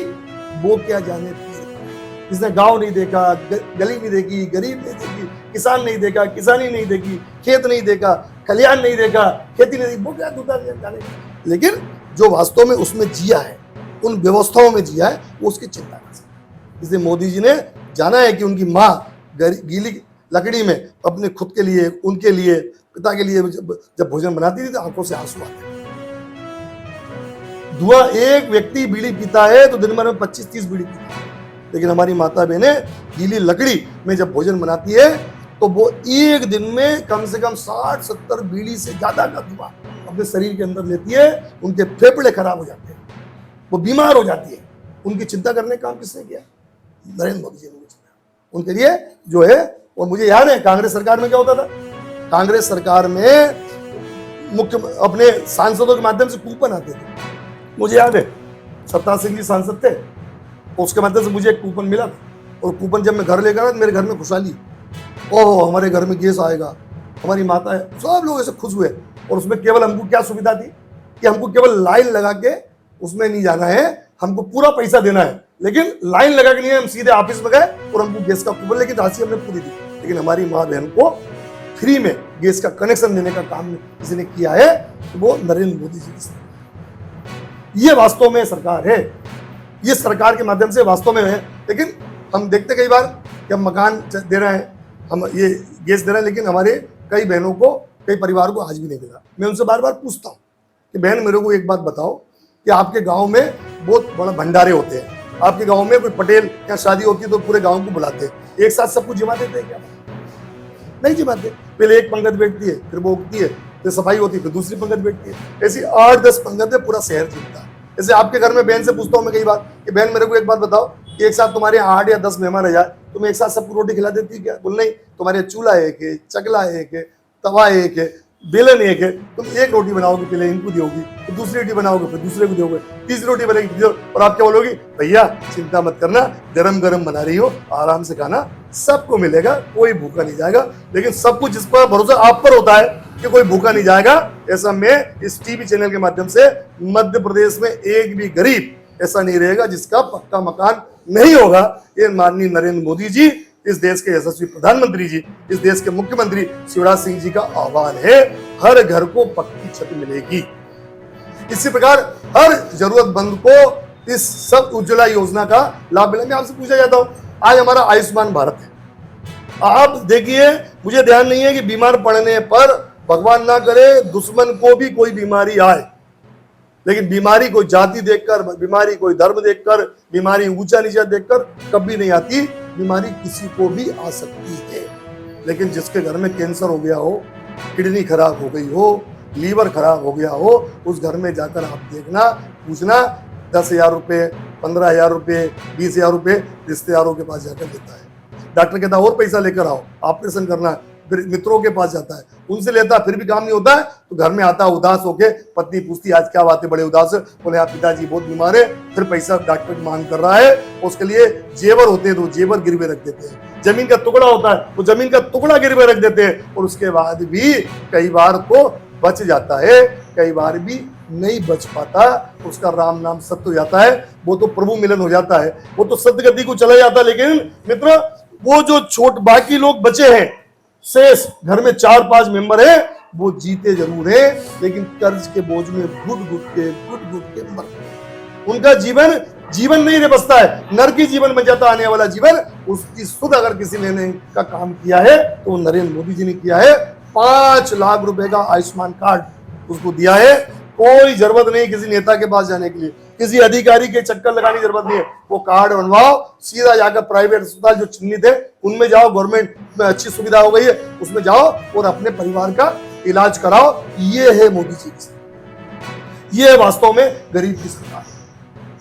वो क्या जाने पीर। जिसने गांव नहीं देखा, गली नहीं देखी, गरीब नहीं देखी, किसान नहीं देखा, किसानी नहीं देखी, खेत नहीं देखा, खलियान नहीं देखा, खेती नहीं देखी, वो क्या दूसरा जाने। लेकिन जो वास्तव में उसमें जिया है, उन व्यवस्थाओं में जिया है, वो उसकी चिंता कर सकते। इसलिए मोदी जी ने जाना है कि उनकी माँ गीली लकड़ी में अपने खुद के लिए, उनके लिए, पिता के लिए जब भोजन बनाती थी तो आंखों से आंसू आते। धुआं, एक व्यक्ति बीड़ी पीता है तो दिन भर में 25-30 बीड़ी पीता है, लेकिन हमारी माता बहनें गीली लकड़ी में जब भोजन बनाती है तो वो एक दिन में कम से कम 60-70 बीड़ी से ज्यादा का धुआं अपने शरीर के अंदर लेती है। उनके फेफड़े खराब हो जाते हैं, वो बीमार हो जाती है। उनकी चिंता करने का काम किसने किया? नरेंद्र मोदी जी ने उनके लिए जो है। और मुझे याद है कांग्रेस सरकार में क्या होता था, कांग्रेस सरकार में मुख्य अपने सांसदों के माध्यम से कूपन आते थे। मुझे याद है सत्तार सिंह जी सांसद थे, उसके माध्यम से मुझे एक कूपन मिला था, और कूपन जब मैं घर लेकर आया मेरे घर में खुशहाली, ओह हमारे घर में गैस आएगा, हमारी माता है, सब लोग ऐसे खुश हुए। और उसमें केवल हमको क्या सुविधा थी कि हमको केवल लाइन लगा के उसमें नहीं जाना है, हमको पूरा पैसा देना है, लेकिन लाइन लगा के नहीं, हम सीधे ऑफिस में गए और हमको गैस का कूपन, लेकिन राशि हमने पूरी दी। लेकिन हमारी माँ बहन को फ्री में गैस का कनेक्शन देने का काम किसी ने किया है तो वो नरेंद्र मोदी जी की। ये वास्तव में सरकार है, ये सरकार के माध्यम से वास्तव में है। लेकिन हम देखते कई बार कि हम मकान दे रहे हैं, हम ये गैस दे रहे हैं, लेकिन हमारे कई बहनों को, कई परिवार को आज भी नहीं मिला। मैं उनसे बार बार पूछता हूँ कि बहन मेरे को एक बात बताओ कि आपके गाँव में बहुत बड़ा भंडारे होते हैं, आपके गांव में कोई पटेल या शादी होती है तो पूरे गांव को बुलाते हैं, एक साथ सब कुछ जिमा देते हैं क्या? नहीं जिमाते। पहले एक पंगत बैठती है, फिर वो उठती है, फिर सफाई होती है, फिर दूसरी पंगत बैठती है, ऐसी 8-10 पंगत में पूरा शहर जिमता है। जैसे आपके घर में बहन से पूछता हूँ मैं कई बार कि बहन मेरे को एक बात बताओ कि एक साथ तुम्हारे 8 या 10 मेहमान आ जाए, तुम्हें एक साथ सबको रोटी खिला देती है क्या? बोल नहीं, तुम्हारे चूल्हा एक है, चकला एक है, तवा एक है, बेलन एक है, तुम एक रोटी बनाओगे, पहले इनको दोगी, फिर दूसरी रोटी बनाओगे, फिर दूसरे को दोगे, तीसरी रोटी बनेगी, और आप क्या बोलोगी? भैया चिंता मत करना, गरम गरम बना रही हो, आराम से खाना, सबको मिलेगा, कोई भूखा नहीं जाएगा। लेकिन सब कुछ इस पर भरोसा आप पर होता है कि कोई भूखा नहीं जाएगा। ऐसा मैं इस टीवी चैनल के माध्यम से मध्य प्रदेश में एक भी गरीब ऐसा नहीं रहेगा जिसका पक्का मकान नहीं होगा। ये माननीय नरेंद्र मोदी जी इस देश के यशस्वी प्रधानमंत्री जी, इस देश के मुख्यमंत्री शिवराज सिंह जी का आह्वान है, हर घर को पक्की छत मिलेगी। इसी प्रकार हर जरूरतमंद को इस सब उज्ज्वला योजना का लाभ मिलेगा। मैं आपसे पूछा जाता हूं, आज हमारा आयुष्मान भारत है, आप देखिए, मुझे ध्यान नहीं है कि बीमार पड़ने पर, भगवान ना करे दुश्मन को भी कोई बीमारी आए, लेकिन बीमारी कोई जाति देखकर, बीमारी कोई धर्म देखकर, बीमारी ऊंचा नीचा देखकर कभी नहीं आती। बीमारी किसी को भी आ सकती है, लेकिन जिसके घर में कैंसर हो गया हो, किडनी खराब हो गई हो, लीवर खराब हो गया हो, उस घर में जाकर आप देखना, पूछना, 10,000 रुपये, 15,000 रुपये, 20,000 रुपये रिश्तेदारों के पास जाकर देता है। डॉक्टर कहता है और पैसा लेकर आओ, ऑपरेशन करना है, फिर मित्रों के पास जाता है, उनसे लेता, फिर भी काम नहीं होता है, तो घर में आता उदास होके, पत्नी पूछती आज क्या बात है, बड़े उदास है, बोले आप पिताजी बहुत बीमार है, फिर पैसा डॉक्टर की मांग कर रहा है, उसके लिए जेवर होते हैं तो जेवर गिरवे रख देते हैं, जमीन का टुकड़ा होता है तो जमीन का टुकड़ा गिरवे रख देते हैं, और उसके बाद भी कई बार तो बच जाता है, कई बार भी नहीं बच पाता, उसका राम नाम सत्य हो जाता है, वो तो प्रभु मिलन हो जाता है, वो तो सदगति को चला जाता है। लेकिन मित्र, वो जो छोट बाकी लोग बचे हैं, शेष घर में 4-5 मेंबर हैं, वो जीते जरूर हैं, लेकिन कर्ज के बोझ में घुट घुट के मर, उनका जीवन नहीं रह बसता है, नरकी जीवन बन जाता आने वाला जीवन। उसकी सुध अगर किसी ने का काम किया है तो वो नरेंद्र मोदी जी ने किया है। 5 लाख रुपए का आयुष्मान कार्ड उसको दिया है। कोई जरूरत नहीं किसी नेता के पास जाने के लिए, किसी अधिकारी के चक्कर लगाने की जरूरत नहीं है, वो कार्ड बनवाओ, सीधा जाकर प्राइवेट अस्पताल जो चिन्हित है उनमें जाओ, गवर्नमेंट में अच्छी सुविधा हो गई है उसमें जाओ और अपने परिवार का इलाज कराओ। ये है मोदी जी की सरकार, ये है वास्तव में गरीब की सरकार।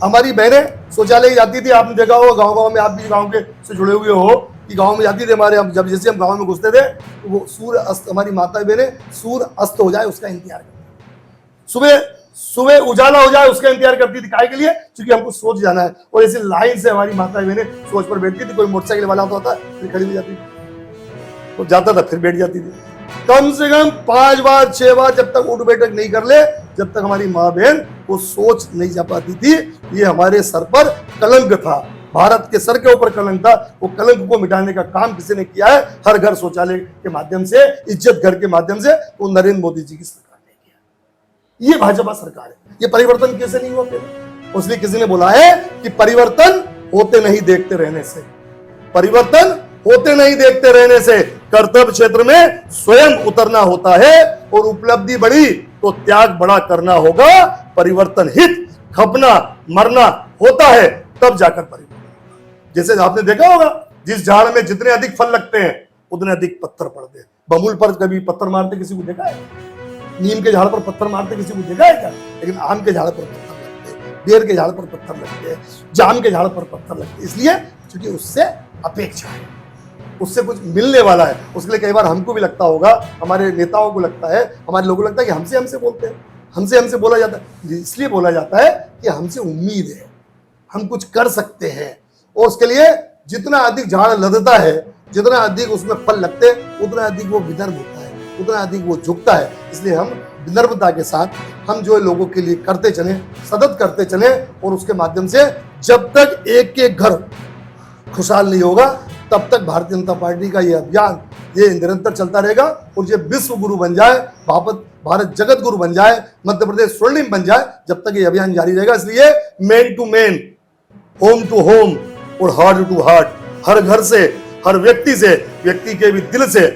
हमारी बहनें शौचालय जाती थी, आपने देखा होगा गाँव में, आप भी गाँव के से जुड़े हुए हो कि गाँव में जाती थी हमारे, हम जब जैसे हम गाँव में घुसते थे तो वो सूर्य अस्त, हमारी माता बहनें सूर्य अस्त हो जाए उसका इंतजार करती, सुबह उजाला हो जाए उसका इंतजार करती थी, काहे के लिए, क्योंकि हमको सोच जाना है। और ऐसे लाइन से हमारी माता बहनें सोच पर बैठती थी, कोई मोटरसाइकिल वाला होता था फिर खड़ी हो जाती थी, तो जाता था फिर बैठ जाती थी। कम से कम 5 बार 6 बार जब तक उठ बैठक नहीं कर ले, जब तक हमारी माँ बहन वो सोच नहीं जा पाती थी। ये हमारे सर पर कलंक था, भारत के सर के ऊपर कलंक था। वो कलंक को मिटाने का काम किसी ने किया है, हर घर शौचालय के माध्यम से, इज्जत घर के माध्यम से, वो नरेंद्र मोदी जी की सरकार ने किया। ये भाजपा सरकार है। ये परिवर्तन कैसे नहीं होते, इसलिए किसी ने बोला है कि परिवर्तन होते नहीं देखते रहने से, परिवर्तन होते नहीं देखते रहने से कर्तव्य क्षेत्र में स्वयं उतरना होता है, और उपलब्धि बड़ी तो त्याग बड़ा करना होगा। परिवर्तन हित खपना मरना होता है, तब जाकर परिवर्तन। जैसे आपने देखा होगा, जिस झाड़ में जितने अधिक फल लगते हैं उतने अधिक पत्थर पड़ते हैं। बबूल पर कभी पत्थर मारते किसी को देखा है? नीम के झाड़ पर पत्थर मारते किसी को देखा है क्या? लेकिन आम के झाड़ पर पत्थर लगते हैं, बेर के झाड़ पर पत्थर लगते हैं, जाम के झाड़ पर पत्थर लगते हैं, इसलिए क्योंकि उससे अपेक्षा है, उससे कुछ मिलने वाला है। उसके लिए कई बार हमको भी लगता होगा, हमारे नेताओं को लगता है, हमारे लोगों को लगता है कि हमसे बोलते हैं, हमसे बोला जाता है। इसलिए बोला जाता है कि हमसे उम्मीद है, हम कुछ कर सकते हैं, और उसके लिए जितना अधिक झाड़ लदता है, जितना अधिक उसमें फल लगते हैं, उतना अधिक वो विनम्र होता है, उतना अधिक वो झुकता है। इसलिए हम विनम्रता के साथ हम जो लोगों के लिए करते चले, सतत करते चले, और उसके माध्यम से जब तक एक एक घर खुशहाल नहीं होगा तब तक भारतीय जनता पार्टी का ये अभियान ये निरंतर चलता रहेगा। और ये विश्व गुरु बन जाए, भारत जगत गुरु बन जाए, मध्य प्रदेश स्वर्णिम बन जाए, जब तक ये अभियान जारी रहेगा। इसलिए man to man, home to home और हार्ट टू हार्ट, हर घर से, हर व्यक्ति से, व्यक्ति के भी दिल से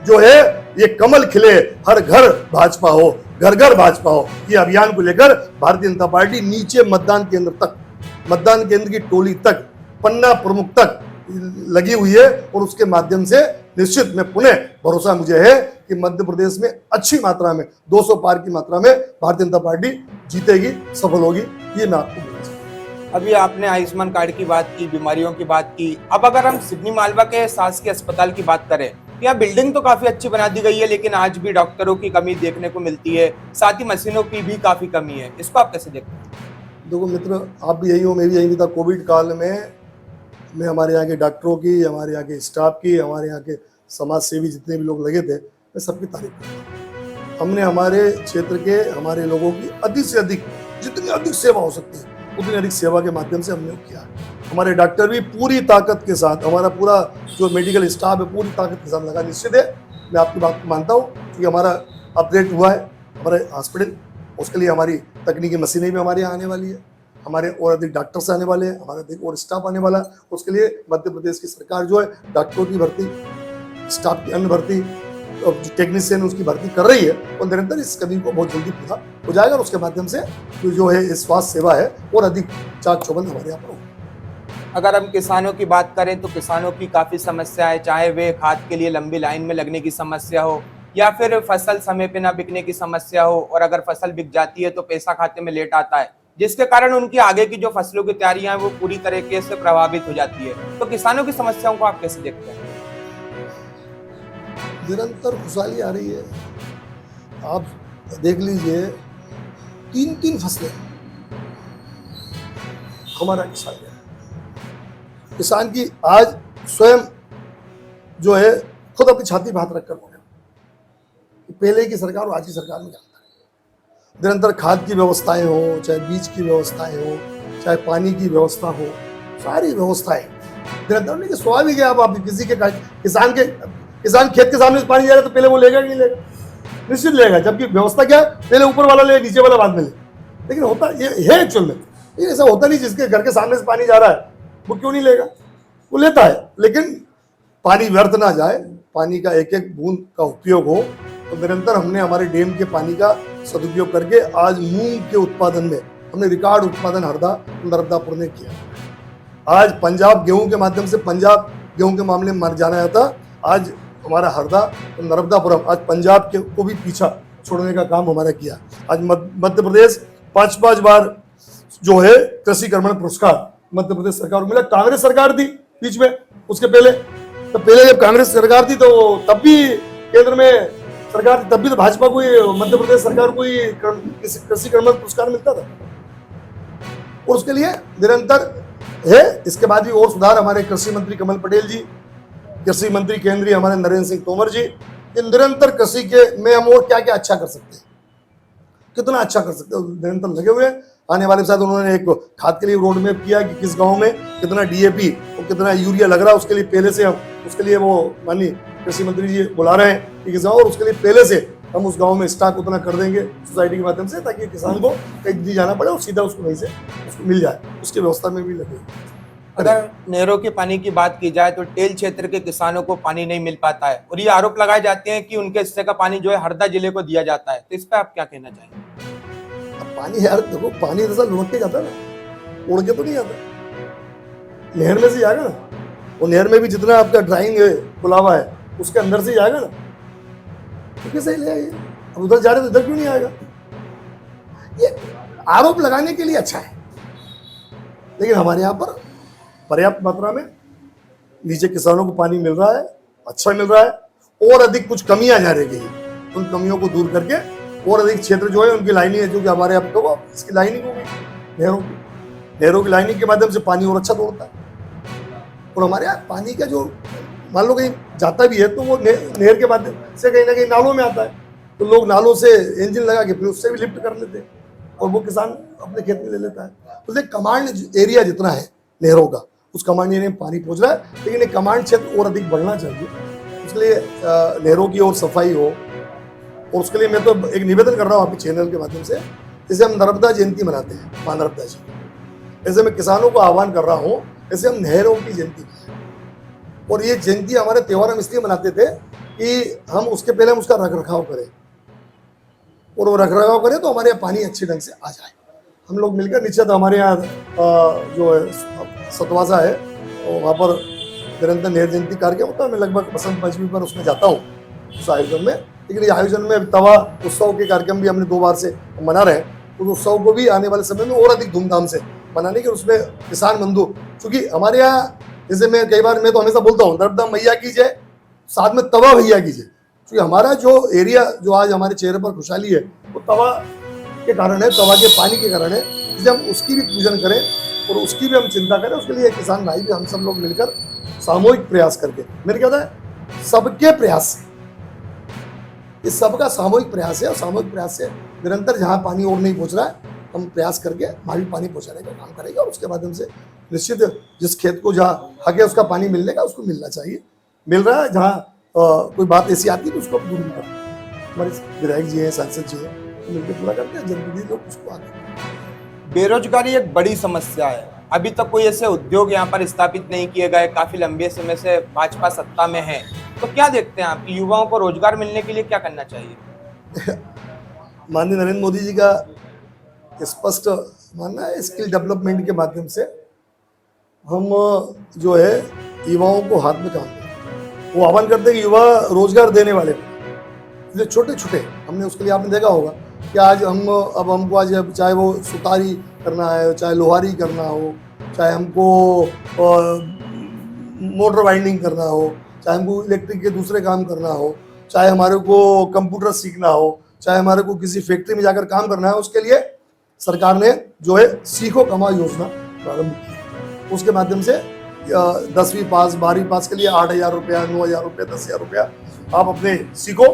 जो है ये कमल खिले, हर घर भाजपा हो, घर घर भाजपा हो। ये अभियान को लेकर भारतीय जनता पार्टी नीचे मतदान केंद्र तक, मतदान केंद्र की टोली तक, पन्ना प्रमुख तक लगी हुई है, और उसके माध्यम से निश्चित में पुनः भरोसा मुझे है कि मध्य प्रदेश में अच्छी मात्रा में 200 पार की मात्रा में भारतीय जनता पार्टी जीतेगी, सफल होगी। ये मैं आपको बोलना चाहूँगा। अभी आपने आयुष्मान कार्ड की बात की, बीमारियों की बात की। अब अगर हम सिडनी मालवा के शासकीय अस्पताल की बात करें, यहाँ बिल्डिंग तो काफी अच्छी बना दी गई है, लेकिन आज भी डॉक्टरों की कमी देखने को मिलती है, साथ ही मशीनों की भी काफी कमी है। इसको आप कैसे देखते हैं? देखो मित्र, आप भी यही हो, मैं भी यही था। कोविड काल में मैं हमारे यहाँ के डॉक्टरों की, हमारे यहाँ के स्टाफ की, हमारे यहाँ के समाज सेवी जितने भी लोग लगे थे, मैं सबकी तारीफ करता हूँ। हमने हमारे क्षेत्र के, हमारे लोगों की अधिक से अधिक, जितनी अधिक सेवा हो सकती है उतनी अधिक सेवा के माध्यम से हमने किया। हमारे डॉक्टर भी पूरी ताकत के साथ, हमारा पूरा जो मेडिकल स्टाफ है पूरी ताकत के साथ लगा। निश्चित है, मैं आपकी बात को मानता हूँ, क्योंकि हमारा अपग्रेड हुआ है हमारे हॉस्पिटल, उसके लिए हमारी तकनीकी मशीनें भी हमारे यहाँ आने वाली है, हमारे और अधिक डॉक्टर्स आने वाले हैं, हमारा अधिक और स्टाफ आने वाला है। उसके लिए मध्य प्रदेश की सरकार जो है डॉक्टरों की भर्ती, स्टाफ की अन्य भर्ती, जो टेक्नीशियन उसकी भर्ती कर रही है, और निरंतर इस कमी को बहुत जल्दी पूरा हो जाएगा, और उसके माध्यम से जो है स्वास्थ्य सेवा है और अधिक चाक चौबंद हमारे यहाँ पर होगी। अगर हम किसानों की बात करें तो किसानों की काफ़ी समस्या है, चाहे वे खाद के लिए लंबी लाइन में लगने की समस्या हो या फिर फसल समय पे ना बिकने की समस्या हो, और अगर फसल बिक जाती है तो पैसा खाते में लेट आता है, जिसके कारण उनकी आगे की जो फसलों की तैयारियां हैं वो पूरी तरीके से प्रभावित हो जाती है। तो किसानों की समस्याओं को आप कैसे देखते हैं? निरंतर खुशहाली आ रही है। आप देख लीजिए, 3-3 फसलें हमारा किसान है। किसान की आज स्वयं जो है खुद अपनी छाती पे हाथ रखकर बोले, पहले की सरकार और आज की सरकार में जानता है। निरंतर खाद की व्यवस्थाएं हो, चाहे बीज की व्यवस्थाएं हो, चाहे पानी की व्यवस्था हो, सारी व्यवस्थाएं निरंतर। नहीं, स्वाभाविक है, आप किसी के किसान खेत के सामने से पानी जा रहा है तो पहले वो लेगा कि नहीं लेगा? निश्चित लेगा, जबकि व्यवस्था क्या है, पहले ऊपर वाला ले, नीचे वाला बाद में ले। लेकिन होता ये है एक्चुअल में, ये ऐसा होता नहीं। जिसके घर के सामने से पानी जा रहा है वो क्यों नहीं लेगा? वो लेता है, लेकिन पानी व्यर्थ ना जाए, पानी का एक एक बूंद का उपयोग हो। तो निरंतर हमने हमारे डैम के पानी का सदुपयोग करके आज मूंग के उत्पादन में हमने रिकॉर्ड उत्पादन हरदा नर्मदापुर ने किया। आज पंजाब गेहूं के माध्यम से, पंजाब गेहूं के मामले में मर जाना था, आज हमारा हरदा नर्मदापुरम आज पंजाब के को भी पीछा छोड़ने का काम हमारा किया। आज मध्य प्रदेश 5-5 बार जो है कृषि कर्मण पुरस्कार मध्य प्रदेश सरकार को मिला। कांग्रेस सरकार थी बीच में, उसके पहले, तो पहले जब कांग्रेस सरकार थी तो तब भी केंद्र में सरकार थी, तब भी तो भाजपा को मध्य प्रदेश सरकार को कृषि कर्मण पुरस्कार मिलता था, और उसके लिए निरंतर है। इसके बाद भी और सुधार हमारे कृषि मंत्री कमल पटेल जी, कृषि मंत्री केंद्रीय हमारे नरेंद्र सिंह तोमर जी, ये निरंतर कृषि के में हम और क्या क्या अच्छा कर सकते हैं, कितना अच्छा कर सकते हैं, निरंतर लगे हुए हैं। आने वाले साथ उन्होंने एक खाद के लिए रोड मैप किया कि किस गांव में कितना डीएपी और कितना यूरिया लग रहा है, उसके लिए पहले से हम उसके लिए वो माननीय कृषि मंत्री जी बुला रहे हैं कि किस गाँव, और उसके लिए पहले से हम उस गांव में स्टॉक उतना कर देंगे सोसाइटी के माध्यम से, ताकि किसान को कहीं नहीं जाना पड़े और सीधा उसको वहीं से उसको मिल जाए, उसकी व्यवस्था में भी लगे। अगर नहरों के पानी की बात की जाए तो टेल क्षेत्र के किसानों को पानी नहीं मिल पाता है, और ये आरोप लगाए जाते हैं कि उनके हिस्से का पानी जो है हरदा जिले को दिया जाता है, तो इस पर आप क्या कहना चाहेंगे? पानी यार देखो, पानी दरअसल लुढ़क के जाता है ना, उड़ के तो नहीं आता, नहर में से जाएगा ना, और नहर में भी जितना आपका ड्राइंग है पुलावा है उसके अंदर से जाएगा ना, तो कैसे ले आइए? अब उधर जा रहे तो इधर क्यों नहीं आएगा? ये आरोप लगाने के लिए अच्छा है, लेकिन हमारे यहाँ पर पर्याप्त मात्रा में नीचे किसानों को पानी मिल रहा है, अच्छा मिल रहा है, और अधिक कुछ कमियां जा रही है, उन कमियों को दूर करके और अधिक क्षेत्र जो है उनकी लाइनिंग है, जो कि हमारे यहाँ तो इसकी लाइनिंग होगी नहरों की लाइनिंग के माध्यम से पानी और अच्छा दौड़ता है। और हमारे यहाँ पानी का जो मान लो कहीं जाता भी है तो वो नहर के माध्यम से कहीं ना कहीं नालों में आता है, तो लोग नालों से इंजन लगा के फिर उससे भी लिफ्ट कर लेते हैं, और वो किसान अपने खेत में ले लेता है। तो कमांड एरिया जितना है नहरों का, उस कमांड एरिया में पानी पहुंच रहा है, लेकिन ये कमांड क्षेत्र और अधिक बढ़ना चाहिए। उसके लिए नहरों की और सफाई हो, और उसके लिए मैं तो एक निवेदन कर रहा हूँ आपके चैनल के माध्यम से, जैसे हम नर्मदा जयंती मनाते हैं, मां नर्मदा जी, ऐसे मैं किसानों को आह्वान कर रहा हूँ, ऐसे हम नहरों की जयंती मनाएं। और ये जयंती हमारे त्योहार हम इसलिए मनाते थे कि हम उसके पहले हम उसका रख रखाव करें, और वो रख रखाव करें तो हमारे यहाँ पानी अच्छे ढंग से आ जाए। हम लोग मिलकर, निश्चित हमारे यहाँ जो है सतवासा है, और वहाँ पर निरंतर नहर जयंती कार्यक्रम होता है। मैं लगभग बसंत पंचमी पर उसमें जाता हूँ उस आयोजन में, लेकिन ये आयोजन में तवा उत्सव के कार्यक्रम भी हमने 2 बार से मना रहे हैं, उस उत्सव को भी आने वाले समय में और अधिक धूमधाम से मनाने के, उसमें किसान बंधु, क्योंकि हमारे यहाँ जैसे मैं कई बार मैं तो हमेशा बोलता हूँ नर्मदा मैया की जय, साथ में तवा भैया की जय, क्योंकि हमारा जो एरिया जो आज हमारे चेहरे पर खुशहाली है वो तवा के कारण है, तवा के पानी के कारण है। इसलिए हम उसकी भी पूजन करें और उसकी भी हम चिंता करें। उसके लिए किसान भाई भी हम सब लोग मिलकर सामूहिक प्रयास करके, मेरे क्या होता है सबके प्रयास, इस सबका सामूहिक प्रयास है, और सामूहिक प्रयास से निरंतर जहाँ पानी और नहीं पहुँच रहा है हम प्रयास करके वहाँ भी पानी पहुँचाने का काम करेंगे, और उसके माध्यम से निश्चित जिस खेत को जहाँ हक है उसका पानी मिलने का उसको मिलना चाहिए, मिल रहा है। जहाँ कोई बात ऐसी आती है तो उसको दूर भी करते हैं। हमारे विधायक जी हैं, सांसद जी हैं, तो मिलकर पूरा करते हैं, जनप्रतिनिधि लोग उसको आगे। बेरोजगारी एक बड़ी समस्या है। अभी तक कोई ऐसे उद्योग यहाँ पर स्थापित नहीं किए गए, काफी लंबे समय से भाजपा सत्ता में है, तो क्या देखते हैं आप कि युवाओं को रोजगार मिलने के लिए क्या करना चाहिए? माननीय नरेंद्र मोदी जी का स्पष्ट मानना है, स्किल डेवलपमेंट के माध्यम से हम जो है युवाओं को हाथ में काम दें। वो आह्वान करते हैं कि युवा रोजगार देने वाले जो छोटे छोटे, हमने उसके लिए आपने देखा होगा कि आज हमको आज चाहे वो सुतारी करना है, चाहे लोहारी करना हो, चाहे हमको मोटर वाइंडिंग करना हो, चाहे हमको इलेक्ट्रिक के दूसरे काम करना हो, चाहे हमारे को कंप्यूटर सीखना हो, चाहे हमारे को किसी फैक्ट्री में जाकर काम करना है, उसके लिए सरकार ने जो है सीखो कमाओ योजना प्रारंभ की है। उसके माध्यम से 10वीं पास 12वीं पास के लिए 8,000 रुपया, 9,000 रुपया, 10,000 रुपया आप अपने सीखो,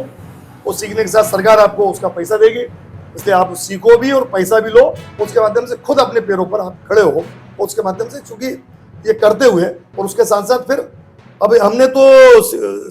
और सीखने के साथ सरकार आपको उसका पैसा देगी। इसलिए आप सीखो भी और पैसा भी लो, उसके माध्यम से खुद अपने पैरों पर आप खड़े हो। और उसके माध्यम से चूंकि ये करते हुए और उसके साथ साथ फिर अब हमने तो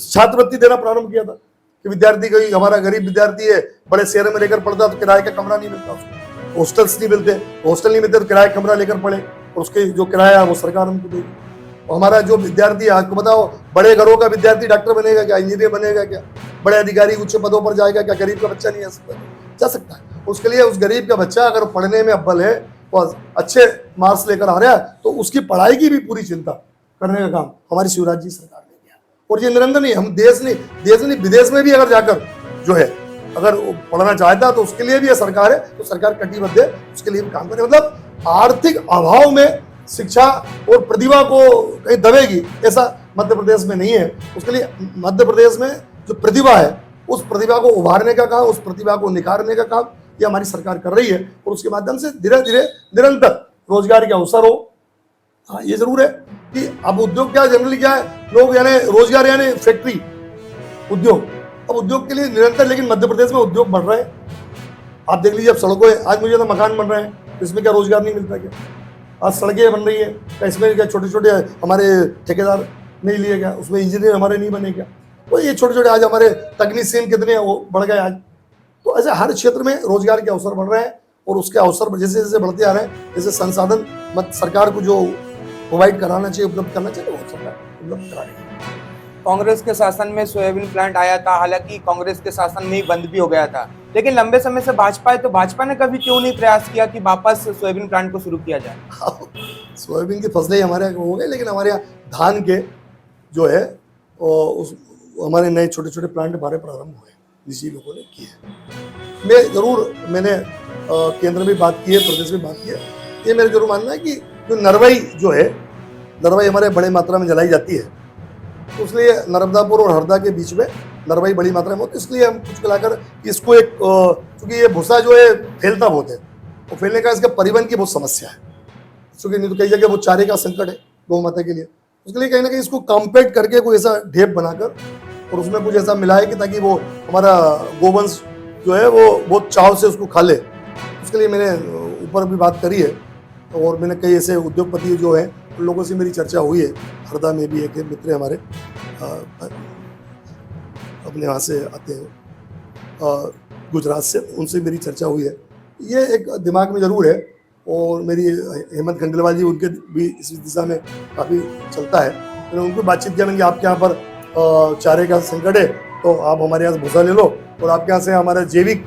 छात्रवृत्ति देना प्रारंभ किया था कि विद्यार्थी, कोई हमारा गरीब विद्यार्थी है, बड़े शहर में लेकर पढ़ता तो किराए का कमरा नहीं मिलता उसको, हॉस्टल्स नहीं मिलते, हॉस्टल नहीं मिलते तो किराए कमरा लेकर पढ़े, और उसके जो किराया है वो सरकार हमको देगी। हमारा जो विद्यार्थी है, आपको बताओ, बड़े घरों का विद्यार्थी डॉक्टर बनेगा क्या, इंजीनियर बनेगा क्या, बड़े अधिकारी उच्च पदों पर जाएगा क्या? गरीब का बच्चा नहीं जा सकता है। उसके लिए उस गरीब का बच्चा अगर पढ़ने में अव्वल है, वो अच्छे मार्क्स लेकर आ रहा है, तो उसकी पढ़ाई की भी पूरी चिंता करने का काम हमारी शिवराज जी सरकार ने किया। और ये निरंतर नहीं, हम देश नहीं विदेश में भी अगर जाकर जो है अगर पढ़ना चाहता तो उसके लिए भी सरकार है, तो सरकार कटिबद्ध है, उसके लिए भी काम करे। मतलब आर्थिक अभाव में शिक्षा और प्रतिभा को कहीं दबेगी ऐसा मध्य प्रदेश में नहीं है। उसके लिए मध्य प्रदेश में जो प्रतिभा है उस प्रतिभा को उभारने का काम, उस प्रतिभा को निखारने का काम ये हमारी सरकार कर रही है, और उसके माध्यम से धीरे धीरे निरंतर रोजगार के अवसर हो। हाँ, ये जरूर है कि अब उद्योग क्या जनरली क्या है, लोग यानी रोजगार यानी फैक्ट्री उद्योग, अब उद्योग के लिए निरंतर, लेकिन मध्य प्रदेश में उद्योग बढ़ रहे हैं। आप देख लीजिए, अब सड़कों आज मुझे तो मकान बन रहे हैं, इसमें क्या रोजगार नहीं मिलता क्या? आज सड़कें बन रही है, इसमें क्या छोटे छोटे हमारे ठेकेदार नहीं लिए क्या? उसमें इंजीनियर हमारे नहीं बने क्या? तो ये छोटे छोटे आज हमारे तकनीशियन कितने वो बढ़ गए आज। तो ऐसे हर क्षेत्र में रोजगार के अवसर बढ़ रहे हैं, और उसके अवसर जैसे जैसे बढ़ते आ रहे हैं, जैसे संसाधन सरकार को जो प्रोवाइड कराना चाहिए, उपलब्ध करना चाहिए, वो सरकार उपलब्ध करा रही है। कांग्रेस के शासन में सोयाबीन प्लांट आया था, हालांकि कांग्रेस के शासन में ही बंद भी हो गया था, लेकिन लंबे समय से भाजपा है, तो भाजपा ने कभी क्यों नहीं प्रयास किया कि वापस सोयाबीन प्लांट को शुरू किया जाए? सोयाबीन की फसलें हमारे यहाँ हो गई, लेकिन हमारे यहाँ धान के जो है उस हमारे नए छोटे छोटे प्लांट हमारे प्रारंभ हुए, जिसी लोगों ने किए। मैंने केंद्र में बात की है, प्रदेश में बात की है। ये मेरा जरूर मानना है कि जो नरवई जो है, नरवई हमारे बड़े मात्रा में जलाई जाती है, तो इसलिए नर्मदापुर और हरदा के बीच में नरवई बड़ी मात्रा में होती है। इसलिए हम कुछ मिलाकर इसको एक, चूँकि ये भूसा जो है फैलता बहुत है, तो फैलने का इसका परिवहन की बहुत समस्या है, क्योंकि नहीं तो कई जगह वो चारे का संकट है गौ माता के लिए। उसके लिए कहीं ना कहीं इसको कॉम्पैक्ट करके कोई ऐसा ढेप बनाकर और उसमें कुछ ऐसा मिलाए कि ताकि वो हमारा गोवंश जो है वो बहुत चाव से उसको खा ले। उसके लिए मैंने ऊपर भी बात करी है, और मैंने कई ऐसे उद्योगपति जो हैं उन लोगों से मेरी चर्चा हुई है। हरदा में भी एक मित्र हमारे अपने वहाँ से आते हैं गुजरात से, उनसे मेरी चर्चा हुई है। ये एक दिमाग में ज़रूर है, और मेरी हेमंत खंडेलवाल जी उनके भी इस दिशा में काफ़ी चलता है। मैंने उनको बातचीत किया, मैंने आपके यहाँ पर चारे का संकट है, तो आप हमारे यहाँ से भूसा ले लो, और आपके यहाँ से हमारा जैविक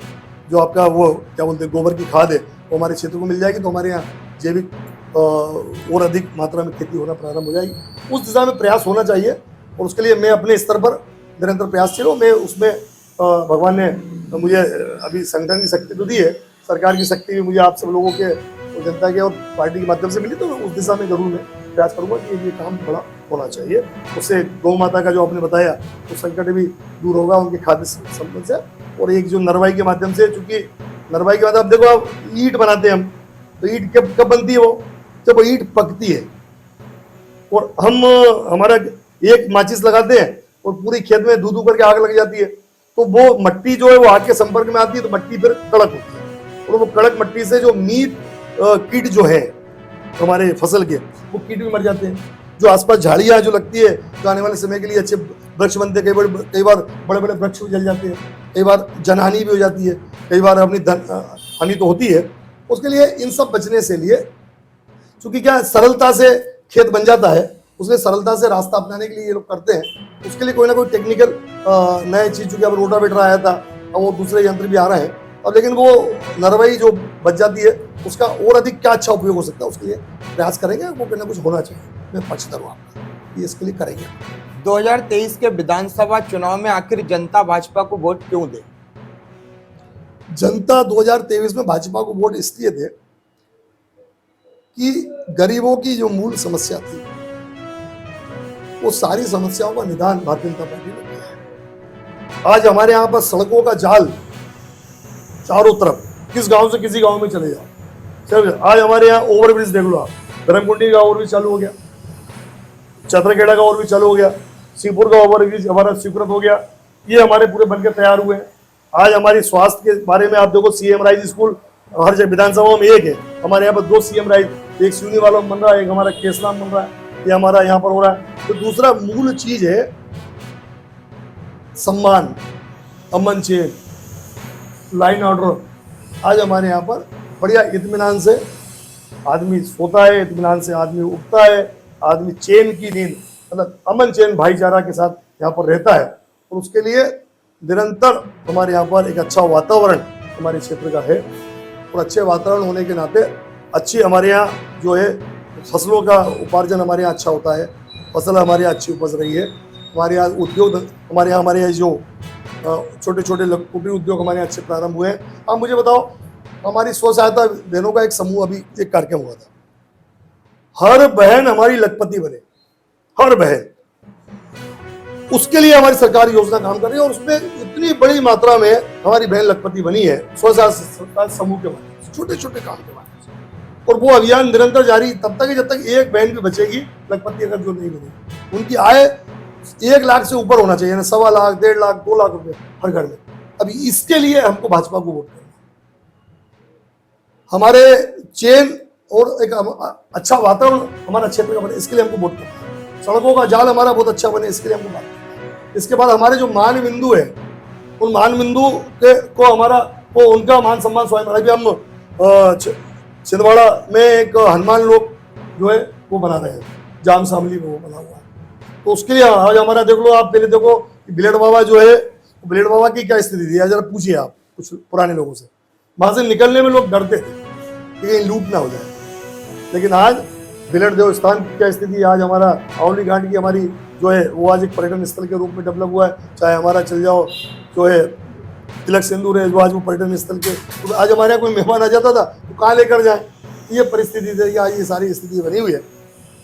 जो आपका वो क्या बोलते हैं गोबर की खाद है वो हमारे क्षेत्र को मिल जाएगी, तो हमारे यहाँ जैविक और अधिक मात्रा में खेती होना प्रारंभ हो जाएगी। उस दिशा में प्रयास होना चाहिए, और उसके लिए मैं अपने स्तर पर निरंतर प्रयासशील हूँ। मैं उसमें भगवान ने मुझे अभी संगठन की शक्ति तो दी है, सरकार की शक्ति भी मुझे आप सब लोगों के और जनता के और पार्टी के माध्यम से मिली, तो उस दिशा में जरूर मैं प्रयास करूँगा कि ये काम बड़ा होना चाहिए। उससे गौ माता का जो आपने बताया तो संकट भी दूर होगा उनके खाद्य संपत्ति से। और एक जो नरवाई के माध्यम से, चूँकि नरवाई के माध्यम देखो आप ईंट बनाते हैं हम, तो ईंट कब बनती है? वो जब वो ईंट पकती है, और हम हमारा एक माचिस लगाते हैं और पूरी खेत में धू करके आग लग जाती है, तो वो मट्टी जो है वो आग के संपर्क में आती है, तो मट्टी फिर कड़क होती है, और वो कड़क मट्टी से जो मीट कीट जो है हमारे फसल के, वो कीट भी मर जाते हैं। जो आसपास झाड़ियाँ जो लगती है, जो आने वाले समय के लिए अच्छे वृक्ष बनते हैं, कई बार बड़े बड़े वृक्ष भी जल जाते हैं, कई बार जनहानि भी हो जाती है, कई बार अपनी धन हानि तो होती है। उसके लिए इन सब बचने से लिए, क्योंकि क्या सरलता से खेत बन जाता है, उसलिए सरलता से रास्ता अपनाने के लिए ये लोग करते हैं। उसके लिए कोई ना कोई टेक्निकल नए चीज़, चूँकि अब रोटावेटर आया था, अब वो दूसरे यंत्र भी आ रहे हैं अब, लेकिन वो नरवाई जो बच जाती है उसका और अधिक क्या अच्छा उपयोग हो सकता है, उसके लिए प्रयास करेंगे। वो कुछ ना कुछ होना चाहिए, मैं पक्षधर हूँ आपका, ये इसके लिए करेंगे। 2023 के विधानसभा चुनाव में आखिर जनता भाजपा को वोट क्यों दे? जनता 2023 में भाजपा को वोट इसलिए दे कि गरीबों की जो मूल समस्या थी, वो सारी समस्याओं का निदान भारतीय जनता पार्टी ने किया है। आज हमारे यहाँ पर सड़कों का जाल चारों तरफ, किस गांव से किसी गांव में चले जाओ, चल आज हमारे यहाँ ओवरब्रिज देख लो आप, धर्मकुंडी का ओवरब्रिज चालू हो गया, चतरखेड़ा का ओवरब्रिज चालू हो गया, सीपुर का ओवरब्रिज हमारा स्वीकृत हो गया, ये हमारे पूरे बनकर तैयार हुए हैं। आज हमारी स्वास्थ्य के बारे में आप देखो, सीएम राइज स्कूल हर जगह विधानसभा में एक है, हमारे यहाँ पर 2 सीएम राइज, एक सिवनी वालों में बन रहा है, एक हमारा केसलाम बन रहा है, ये हमारा यहाँ पर हो रहा है। तो दूसरा मूल चीज है सम्मान, अमन चैन, लाइन ऑर्डर। आज हमारे यहाँ पर बढ़िया इत्मीनान से आदमी सोता है, इत्मीनान से आदमी उठता है, आदमी चैन की नींद, मतलब अमन चैन भाईचारा के साथ यहाँ पर रहता है। और उसके लिए निरंतर हमारे यहाँ पर एक अच्छा वातावरण हमारे क्षेत्र का है, और अच्छे वातावरण होने के नाते अच्छी हमारे यहाँ जो है फसलों का उपार्जन हमारे यहाँ अच्छा होता है, फसल हमारे यहाँ अच्छी उपज रही है। हमारे यहाँ उद्योग, हमारे यहाँ जो छोटे छोटे कुटीर उद्योग हमारे यहाँ अच्छे प्रारंभ हुए हैं। आप मुझे बताओ, हमारी स्व सहायता बहनों का एक समूह, अभी एक कार्यक्रम हुआ था, हर बहन हमारी लखपति बने, हर बहन, उसके लिए हमारी सरकार योजना काम कर रही है, और उसमें इतनी बड़ी मात्रा में हमारी बहन लखपति बनी है स्व सहायता समूह के माध्यम से, छोटे छोटे काम के माध्यम से। और वो अभियान निरंतर जारी तब तक है जब तक एक बहन भी बचेगी लखपति, अगर जो नहीं बनेगी, उनकी आय 1 लाख से ऊपर होना चाहिए, 1.25 लाख, 1.5 लाख, 2 लाख रुपए हर घर में। अभी इसके लिए हमको भाजपा को वोट करना, हमारे चेन और एक अच्छा वातावरण हमारा क्षेत्र का बने, इसके लिए हमको वोट करना, सड़कों का जाल हमारा बहुत अच्छा बने, इसके लिए हमको बात करना। इसके बाद हमारे जो मान बिंदु है, उन मान बिंदु को हमारा वो उनका मान सम्मान स्वयं, अभी हम छिंदवाड़ा में एक हनुमान लोक जो है वो बना रहे हैं, जाम शामली में वो बना हुआ है। तो उसके लिए आज हमारा देख लो, आप पहले देखो बिलेट बाबा जो है, बिलेट बाबा की क्या स्थिति थी, जरा पूछिए आप कुछ पुराने लोगों से, वहां से निकलने में लोग डरते थे कि कहीं लूट ना हो जाए। लेकिन आज बिलेट देव स्थान की क्या स्थिति, आज हमारा आंवली घाट की हमारी जो है वो आज एक पर्यटन स्थल के रूप में डेवलप हुआ है। चाहे हमारा चल जाओ जो है तिलक सिंदूर है, जो आज वो पर्यटन स्थल के, तो आज हमारे यहाँ कोई मेहमान आ जाता था तो कहाँ लेकर जाए, ये परिस्थिति थी, आज ये सारी स्थिति बनी हुई है।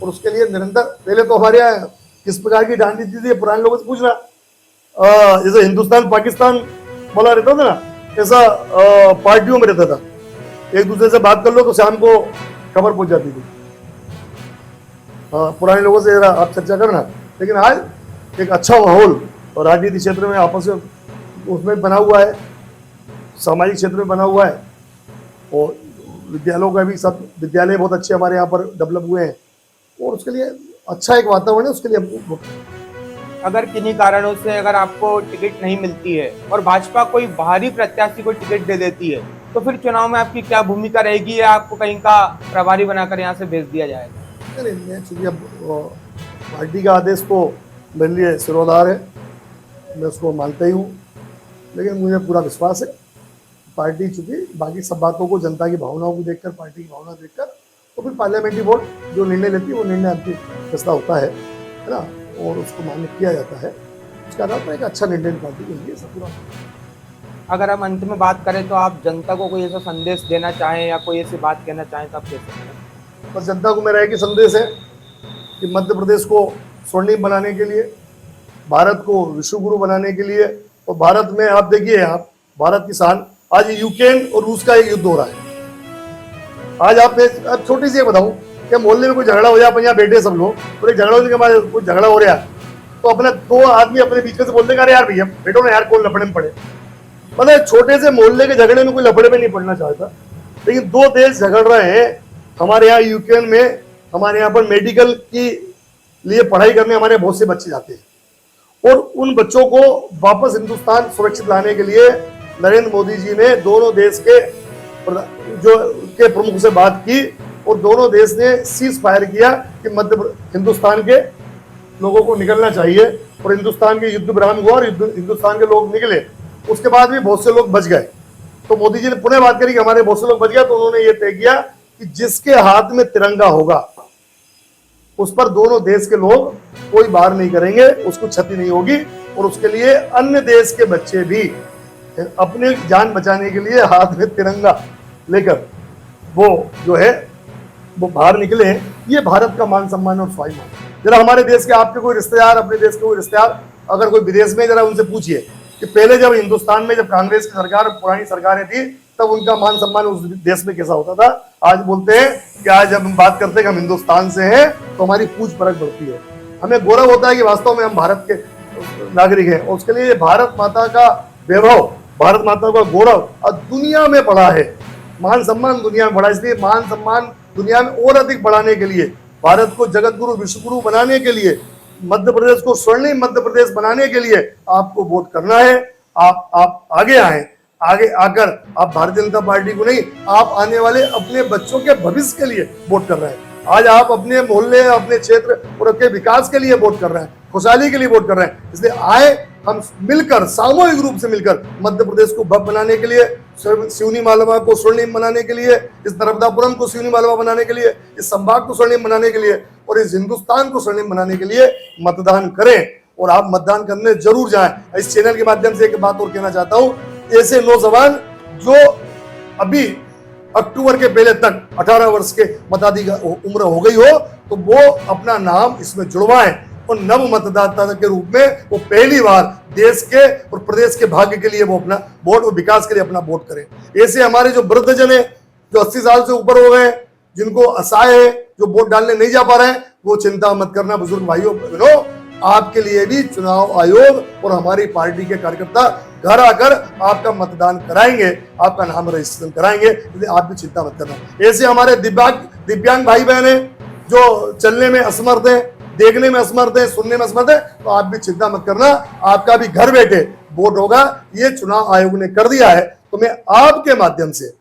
और उसके लिए निरंतर, पहले तो हमारे यहाँ किस प्रकार की रणनीति थी, पुराने लोगों से पूछना, जैसे हिंदुस्तान पाकिस्तान बोला रहता था ना, ऐसा पार्टियों में रहता था, एक दूसरे से बात कर लो तो शाम को खबर पहुंच जाती थी। पुराने लोगों से जरा आप चर्चा करना। लेकिन आज एक अच्छा माहौल और राजनीति क्षेत्र में आपस में उसमें बना हुआ है, सामाजिक क्षेत्र में बना हुआ है, और विद्यालयों का भी सब विद्यालय बहुत अच्छे हमारे यहाँ पर डेवलप हुए हैं, और उसके लिए अच्छा एक वातावरण है। उसके लिए हमको, अगर किन्हीं कारणों से अगर आपको टिकट नहीं मिलती है और भाजपा कोई बाहरी प्रत्याशी को टिकट दे देती है, तो फिर चुनाव में आपकी क्या भूमिका रहेगी, या आपको कहीं का प्रभारी बनाकर यहाँ से भेज दिया जाएगा? नहीं, चूँकि अब पार्टी का आदेश तो मेरे लिए सिरोधार है, मैं उसको मानता ही हूँ, लेकिन मुझे पूरा विश्वास है पार्टी, चूँकि बाकी सब बातों को, जनता की भावनाओं को देखकर, पार्टी की भावना देखकर, तो फिर पार्लियामेंट्री बोर्ड जो निर्णय लेती है वो निर्णय अंतिम फैसला होता है ना, और उसको मान्य किया जाता है। उसके आधार पर एक अच्छा निर्णय पार्टी के लिए सब पूरा। अगर हम अंत में बात करें तो आप जनता को कोई ऐसा संदेश देना चाहें या कोई ऐसी बात कहना चाहें तो आप कह सकते हैं? बस जनता को मेरा एक ही संदेश है कि मध्य प्रदेश को स्वर्णिम बनाने के लिए, भारत को विश्व गुरु बनाने के लिए, और भारत में आप देखिए, आप भारत की शान, आज यूक्रेन और रूस का एक युद्ध हो रहा है। आज आप छोटी सी बताऊं कि मोहल्ले में कोई झगड़ा हो जाए, अपन यहाँ बैठे सब लोग, और एक झगड़ा होने के बाद कोई झगड़ा हो रहा है तो अपने 2 आदमी अपने बीच में से बोलते हैं, यार भैया बैठो ना यार, कौन लफड़े में पड़े। मतलब छोटे से मोहल्ले के झगड़े में कोई लफड़े में नहीं पड़ना चाहता, लेकिन 2 देश झगड़ रहे हैं हमारे यहाँ यूक्रेन में, हमारे यहाँ पर मेडिकल की लिए पढ़ाई करने हमारे बहुत से बच्चे जाते हैं और उन बच्चों को वापस हिंदुस्तान सुरक्षित लाने के लिए नरेंद्र मोदी जी ने दोनों देश के प्रमुख से बात की और दोनों देश ने सीज फायर किया कि हिंदुस्तान के लोगों को निकलना चाहिए और हिंदुस्तान के युद्ध विराम हुआ और हिंदुस्तान के लोग निकले। उसके बाद भी बहुत से लोग बच गए। तो मोदी जी ने पुनः बात करी कि हमारे बहुत से लोग बच गए, तो उन्होंने ये तय किया कि जिसके हाथ में तिरंगा होगा उस पर दोनों देश के लोग कोई वार नहीं करेंगे, उसको क्षति नहीं होगी और उसके लिए अन्य देश के बच्चे भी अपनी जान बचाने के लिए हाथ में तिरंगा लेकर वो जो है वो बाहर निकले। ये भारत का मान सम्मान और स्वाभिमान। जरा हमारे देश के आपके कोई रिश्तेदार, अपने देश के कोई रिश्तेदार अगर कोई विदेश में, जरा उनसे पूछिए कि पहले जब हिंदुस्तान में जब कांग्रेस की सरकार, पुरानी सरकारें थी, तब उनका मान सम्मान उस देश में कैसा होता था। आज बोलते हैं कि आज जब हम बात करते हैं कि हम हिंदुस्तान से हैं तो हमारी पूछ परख बढ़ती है, हमें गौरव होता है कि वास्तव में हम भारत के नागरिक हैं और उसके लिए भारत माता का वैभव, भारत माता का गौरव और दुनिया में बढ़ा है, मान सम्मान दुनिया में बढ़ा। इसलिए मान सम्मान दुनिया में और अधिक बढ़ाने के लिए, भारत को जगत गुरु विश्व गुरु बनाने के लिए, मध्य प्रदेश को स्वर्णिम मध्य प्रदेश बनाने के लिए आपको वोट करना है। आप आगे आए, आगे आकर आप भारतीय जनता पार्टी को नहीं, आप आने वाले अपने बच्चों के भविष्य के लिए वोट कर रहे हैं। आज आप अपने मोहल्ले, अपने क्षेत्र और अपने विकास के लिए वोट कर रहे हैं, खुशहाली के लिए वोट कर रहे हैं। इसलिए आए हम मिलकर, सामूहिक रूप से मिलकर मध्य प्रदेश को भव्य बनाने के लिए, सिवनी मालवा को स्वर्णिम बनाने के लिए, इस नर्मदापुरम को सिवनी मालवा बनाने के लिए, इस संभाग को स्वर्णिम बनाने के लिए और इस हिंदुस्तान को स्वर्णिम बनाने के लिए मतदान करें और आप मतदान करने जरूर जाएं। इस चैनल के माध्यम से एक बात और कहना चाहता हूं, ऐसे नौजवान जो अभी अक्टूबर के पहले तक 18 वर्ष के मताधिकार उम्र हो गई हो तो वो अपना नाम इसमें जुड़वाएं और नव मतदाता के रूप में वो पहली बार देश के और प्रदेश के भाग्य के लिए वो अपना वोट और विकास के लिए अपना वोट करें। ऐसे हमारे जो वृद्धजन है, जो 80 साल से ऊपर हो गए, जिनको असहाय है, जो वोट डालने नहीं जा पा रहे हैं, वो चिंता मत करना बुजुर्ग भाइयों बहनों, आपके लिए भी चुनाव आयोग और हमारी पार्टी के कार्यकर्ता घर आकर आपका मतदान कराएंगे, आपका नाम रजिस्ट्रेशन कराएंगे, इसलिए आप भी चिंता मत करना। ऐसे हमारे दिव्यांग भाई बहन है जो चलने में असमर्थ है, देखने में असमर्थ है, सुनने में असमर्थ है, तो आप भी चिंता मत करना, आपका भी घर बैठे वोट होगा। ये चुनाव आयोग ने कर दिया है। तो मैं आपके माध्यम से,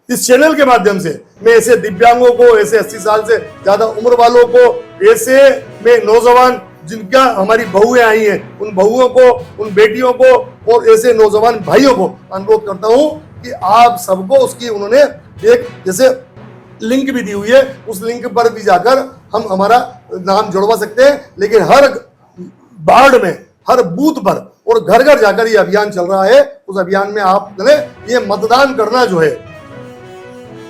इस चैनल के माध्यम से, मैं ऐसे दिव्यांगों को, ऐसे 80 साल से ज्यादा उम्र वालों को, ऐसे में नौजवान जिनका हमारी बहुएं आई हैं, उन बहुओं को, उन बेटियों को और ऐसे नौजवान भाइयों को अनुरोध करता हूं कि आप सबको उसकी उन्होंने एक जैसे लिंक भी दी हुई है, उस लिंक पर भी जाकर हम हमारा नाम जुड़वा सकते हैं। लेकिन हर वार्ड में, हर बूथ पर और घर घर जाकर ये अभियान चल रहा है। उस अभियान में आप ये मतदान करना जो है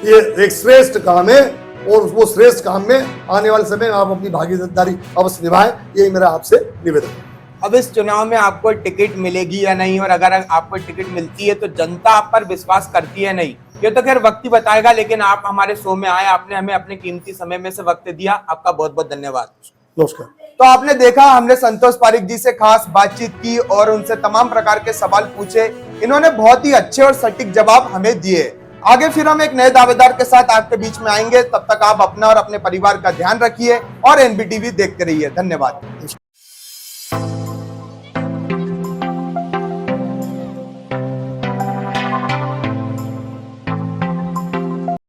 ये एक श्रेष्ठ काम है और वो श्रेष्ठ काम में आने वाले समय में आप अपनी भागीदारी अवश्य निभाएं, यही मेरा आपसे निवेदन है। अब इस चुनाव में आपको टिकट मिलेगी या नहीं, और अगर आपको टिकट मिलती है तो जनता आप पर विश्वास करती है नहीं, ये तो खैर वक्त ही बताएगा। लेकिन आप हमारे शो में आए, आपने हमें अपने कीमती समय में से वक्त दिया, आपका बहुत बहुत धन्यवाद। नमस्कार। तो आपने देखा, हमने संतोष पारीक जी से खास बातचीत की और उनसे तमाम प्रकार के सवाल पूछे। इन्होंने बहुत ही अच्छे और सटीक जवाब हमें दिए। आगे फिर हम एक नए दावेदार के साथ आपके बीच में आएंगे। तब तक आप अपना और अपने परिवार का ध्यान रखिए और एनबीटीवी देखते रहिए। धन्यवाद।